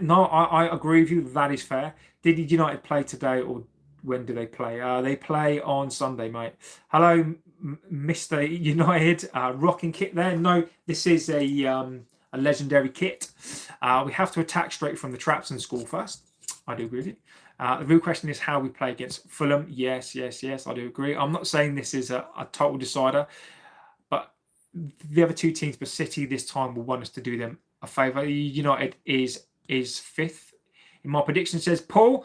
no, I agree with you. That is fair. Did United play today, or when do they play? They play on Sunday, mate. Hello, Mr. United. Rocking kit there. No, this is a legendary kit. We have to attack straight from the traps and score first. I do agree with you. The real question is how we play against Fulham. Yes, I do agree. I'm not saying this is a total decider, but the other two teams, but City this time, will want us to do them a favour. United is fifth. In my prediction, says Paul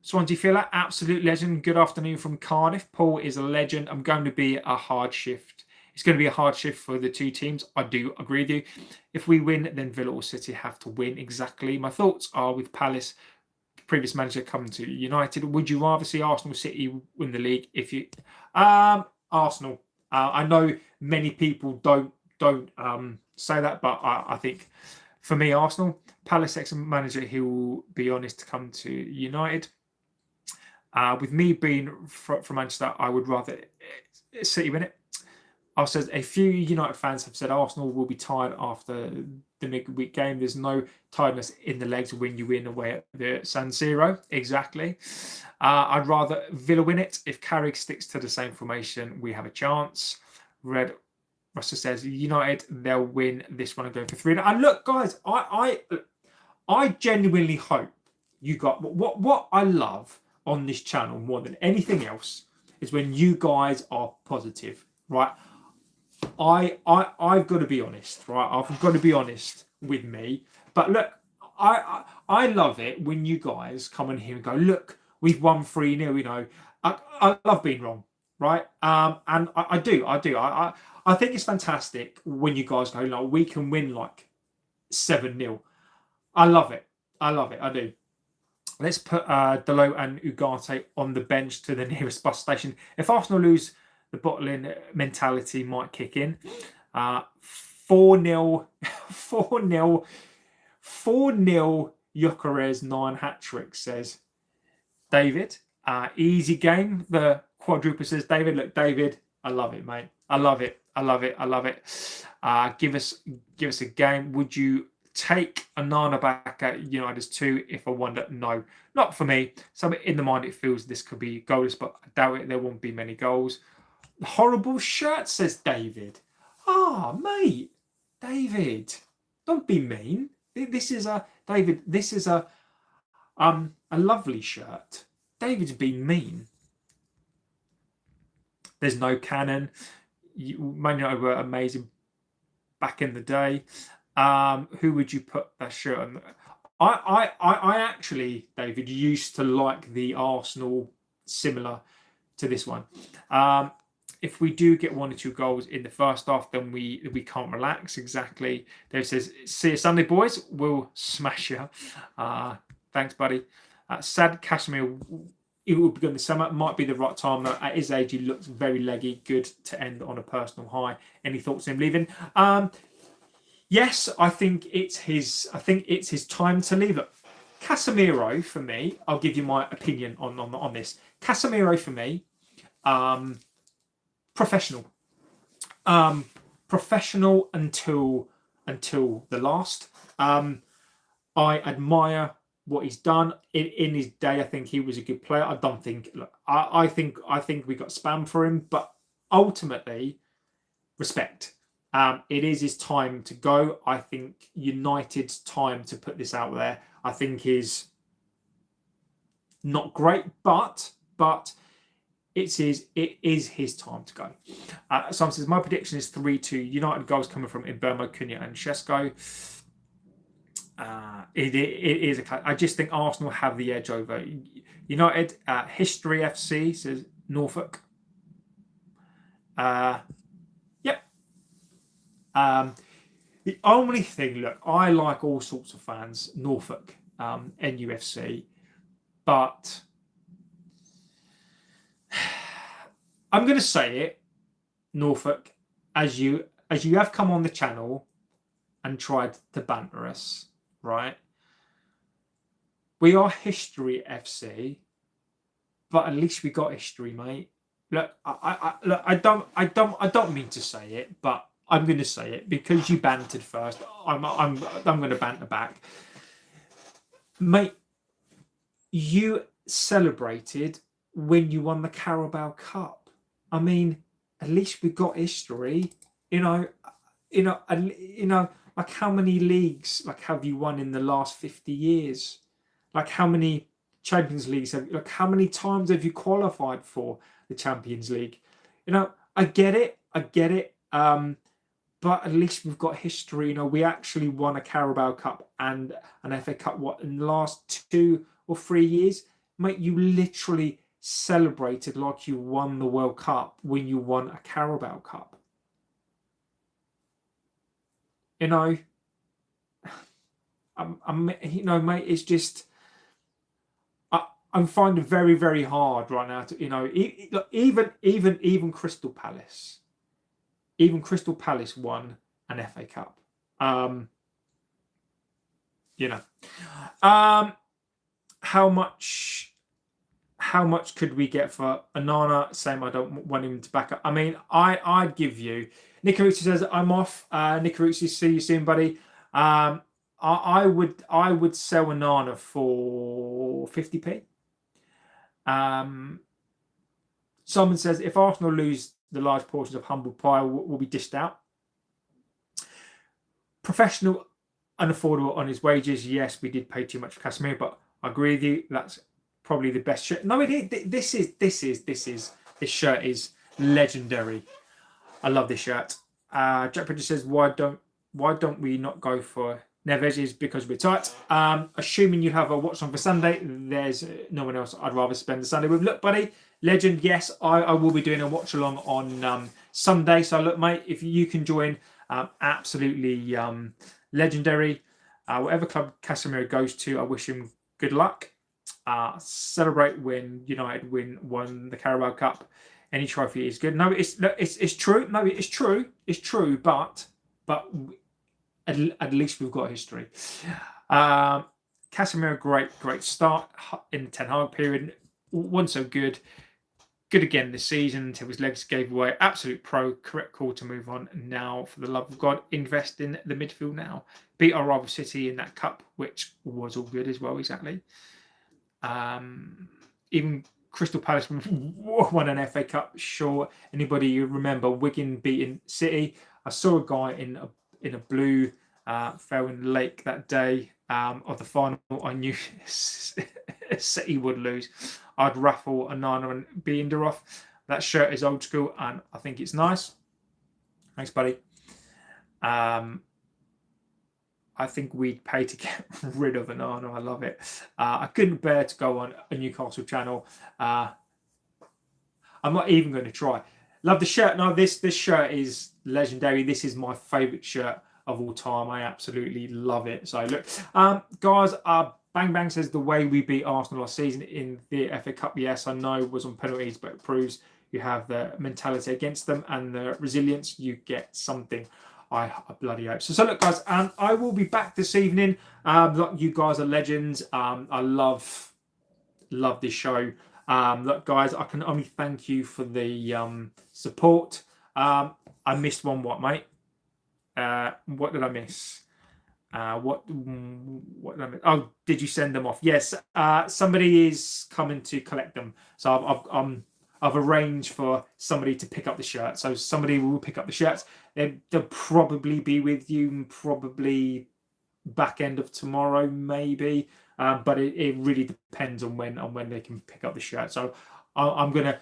Swansea Filler, absolute legend. Good afternoon from Cardiff. Paul is a legend. I'm going to be a hard shift It's going to be a hard shift for the two teams. I do agree with you. If we win, then Villa or City have to win. Exactly. My thoughts are with Palace, previous manager coming to United. Would you rather see Arsenal City win the league? If you Arsenal. I know many people don't say that, but I think for me, Arsenal. Palace ex-manager, he will be honest to come to United. With me being from Manchester, I would rather City win it. I've said a few United fans have said Arsenal will be tired after the midweek game. There's no tiredness in the legs when you win away at the San Siro. Exactly. I'd rather Villa win it. If Carrick sticks to the same formation, we have a chance. Red Russell says United, they'll win this one and go for 3. And look, guys, I genuinely hope you got what I love on this channel more than anything else is when you guys are positive, right? I've got to be honest, right? I've got to be honest with me. But look, I love it when you guys come in here and go, look, we've won 3-0. You know, I love being wrong, right? And I do. I think it's fantastic when you guys go, like, we can win like 7-0. I love it. I do. Let's put Delo and Ugarte on the bench to the nearest bus station. If Arsenal lose, the bottling mentality might kick in. 4-0, 4-0, Gyökeres 9 hat-trick, says David. Easy game, the quadruple says David. Look, David, I love it, mate. I love it. Give us a game. Would you take Onana back at United's 2? If I wonder, no, not for me. So in the mind, it feels this could be goalless, but I doubt it. There won't be many goals. Horrible shirt, says David. Mate, David, don't be mean. This is a David. This is a lovely shirt. David's been mean. There's no cannon. Man United were amazing back in the day. Who would you put that shirt on? I actually, David, used to like the Arsenal similar to this one. If we do get 1 or 2 goals in the first half, then we can't relax. Exactly. Dave says, see you Sunday, boys. We'll smash you. Thanks, buddy. Sad Casemiro, it will begin the summer. Might be the right time, though. At his age, he looks very leggy. Good to end on a personal high. Any thoughts on him leaving? Yes, I think it's his time to leave. Look, Casemiro, for me, I'll give you my opinion on this. Casemiro, for me, professional. Professional until the last. I admire what he's done in his day. I think he was a good player. I don't think. Look, I think we got spam for him, but ultimately, respect. It is his time to go. I think United's time to put this out there, I think, is not great, but it is his time to go. Someone says, my prediction is 3-2. United goals coming from Mbeumo, Cunha and Šeško. It is I just think Arsenal have the edge over United. History FC says Norfolk. The only thing, look, I like all sorts of fans, Norfolk, NUFC, but I'm going to say it, Norfolk, as you have come on the channel and tried to banter us, right? We are History FC, but at least we got history, mate. Look, I don't mean to say it, but I'm going to say it because you bantered first. I'm going to banter back, mate. You celebrated when you won the Carabao Cup. I mean, at least we got history. You know, like how many leagues have you won in the last 50 years? Like how many Champions Leagues how many times have you qualified for the Champions League? I get it. But at least we've got history. We actually won a Carabao Cup and an FA Cup, in the last 2 or 3 years? Mate, you literally celebrated like you won the World Cup when you won a Carabao Cup. You know, mate, it's just I'm finding very, very hard right now to, even Crystal Palace, won an FA Cup. How much could we get for Onana? Same, I don't want him to back up. I mean, I'd give you. Nicaruzzi says I'm off. Nicaruzzi, see you soon, buddy. I would sell Onana for 50p. Simon says if Arsenal lose, the large portions of humble pie will be dished out. Professional, unaffordable on his wages. Yes, we did pay too much for Casemiro, but I agree with you. That's probably the best shirt. No, this shirt is legendary. I love this shirt. Jack Bridges says why don't we not go for Neves? Is because we're tight. Assuming you have a watch on for Sunday, there's no one else I'd rather spend the Sunday with. Look, buddy, legend. Yes, I will be doing a watch along on Sunday. So look, mate, if you can join, absolutely legendary. Whatever club Casemiro goes to, I wish him good luck. Celebrate when United won the Carabao Cup. Any trophy is good. No, it's true. No, it's true. It's true. But at least we've got history. Casemiro, great start in the Ten Hag period. Wasn't so good. Good again this season until his legs gave way. Absolute pro. Correct call to move on. Now, for the love of God, invest in the midfield now. Beat our rival City in that cup, which was all good as well. Exactly. Even Crystal Palace won an FA Cup. Sure. Anybody you remember Wigan beating City? I saw a guy in a blue fell in the lake that day of the final. I knew City would lose. I'd raffle Onana and Binder. That shirt is old school and I think it's nice. Thanks, buddy. I think we'd pay to get rid of Onana. I love it. I couldn't bear to go on a Newcastle channel. I'm not even going to try. Love the shirt. No, this shirt is legendary. This is my favourite shirt of all time. I absolutely love it. So look, guys, Bang Bang says the way we beat Arsenal last season in the FA Cup, yes, I know was on penalties, but it proves you have the mentality against them and the resilience. You get something. I bloody hope so. Look, guys, I will be back this evening. Look, you guys are legends. I love this show. Look, guys, I can only thank you for the support. I missed one. What, mate? What did I miss? What did I miss? Oh, did you send them off? Yes. Somebody is coming to collect them. So I've arranged for somebody to pick up the shirt. So somebody will pick up the shirts. They'll probably be with you probably back end of tomorrow, maybe. But it really depends on when they can pick up the shirt. So I'm going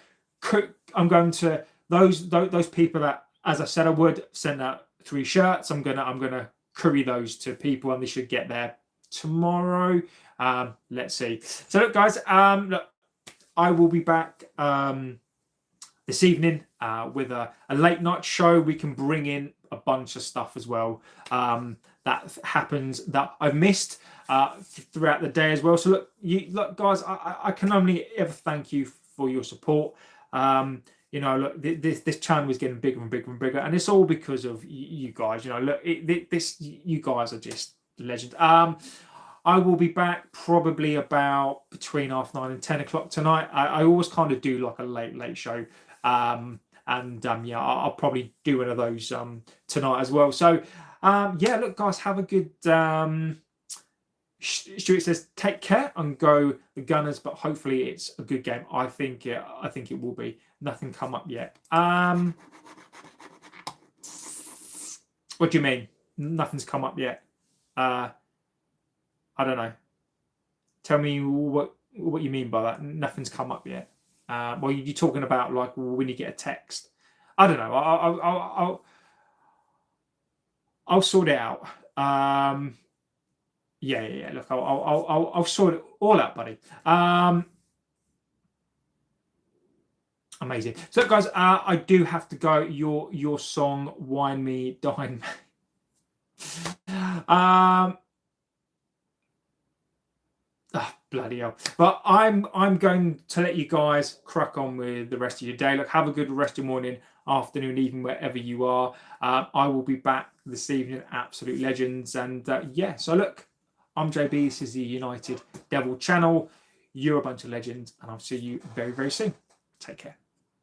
to those people that, as I said, I would send out 3 shirts. I'm gonna curry those to people, and they should get there tomorrow. Let's see. So look, guys. Look, I will be back this evening with a late night show. We can bring in a bunch of stuff as well that happens that I've missed throughout the day as well. So look, guys, I can only ever thank you for your support. Look, this channel is getting bigger and bigger and bigger, and it's all because of you guys. Look, you guys are just legends. I will be back probably about between 9:30 and 10 o'clock tonight. I always kind of do like a late show. Yeah, I'll probably do one of those tonight as well. So yeah, look, guys, have a good Stuart says take care and go the Gunners, but hopefully it's a good game. I think it will be. Nothing come up yet. What do you mean? Nothing's come up yet. I don't know. Tell me what you mean by that. Nothing's come up yet. Well, you're talking about like when you get a text. I don't know. I'll sort it out. Yeah. Look, I'll sort it all out, buddy. Amazing. So, guys, I do have to go. Your song, "Wine Me, Dine Me." Bloody hell. But I'm going to let you guys crack on with the rest of your day. Look, have a good rest of your morning, afternoon, even wherever you are. I will be back this evening, Absolute Legends. And yeah, so look, I'm JB. This is the United Devil channel. You're a bunch of legends, and I'll see you very, very soon. Take care.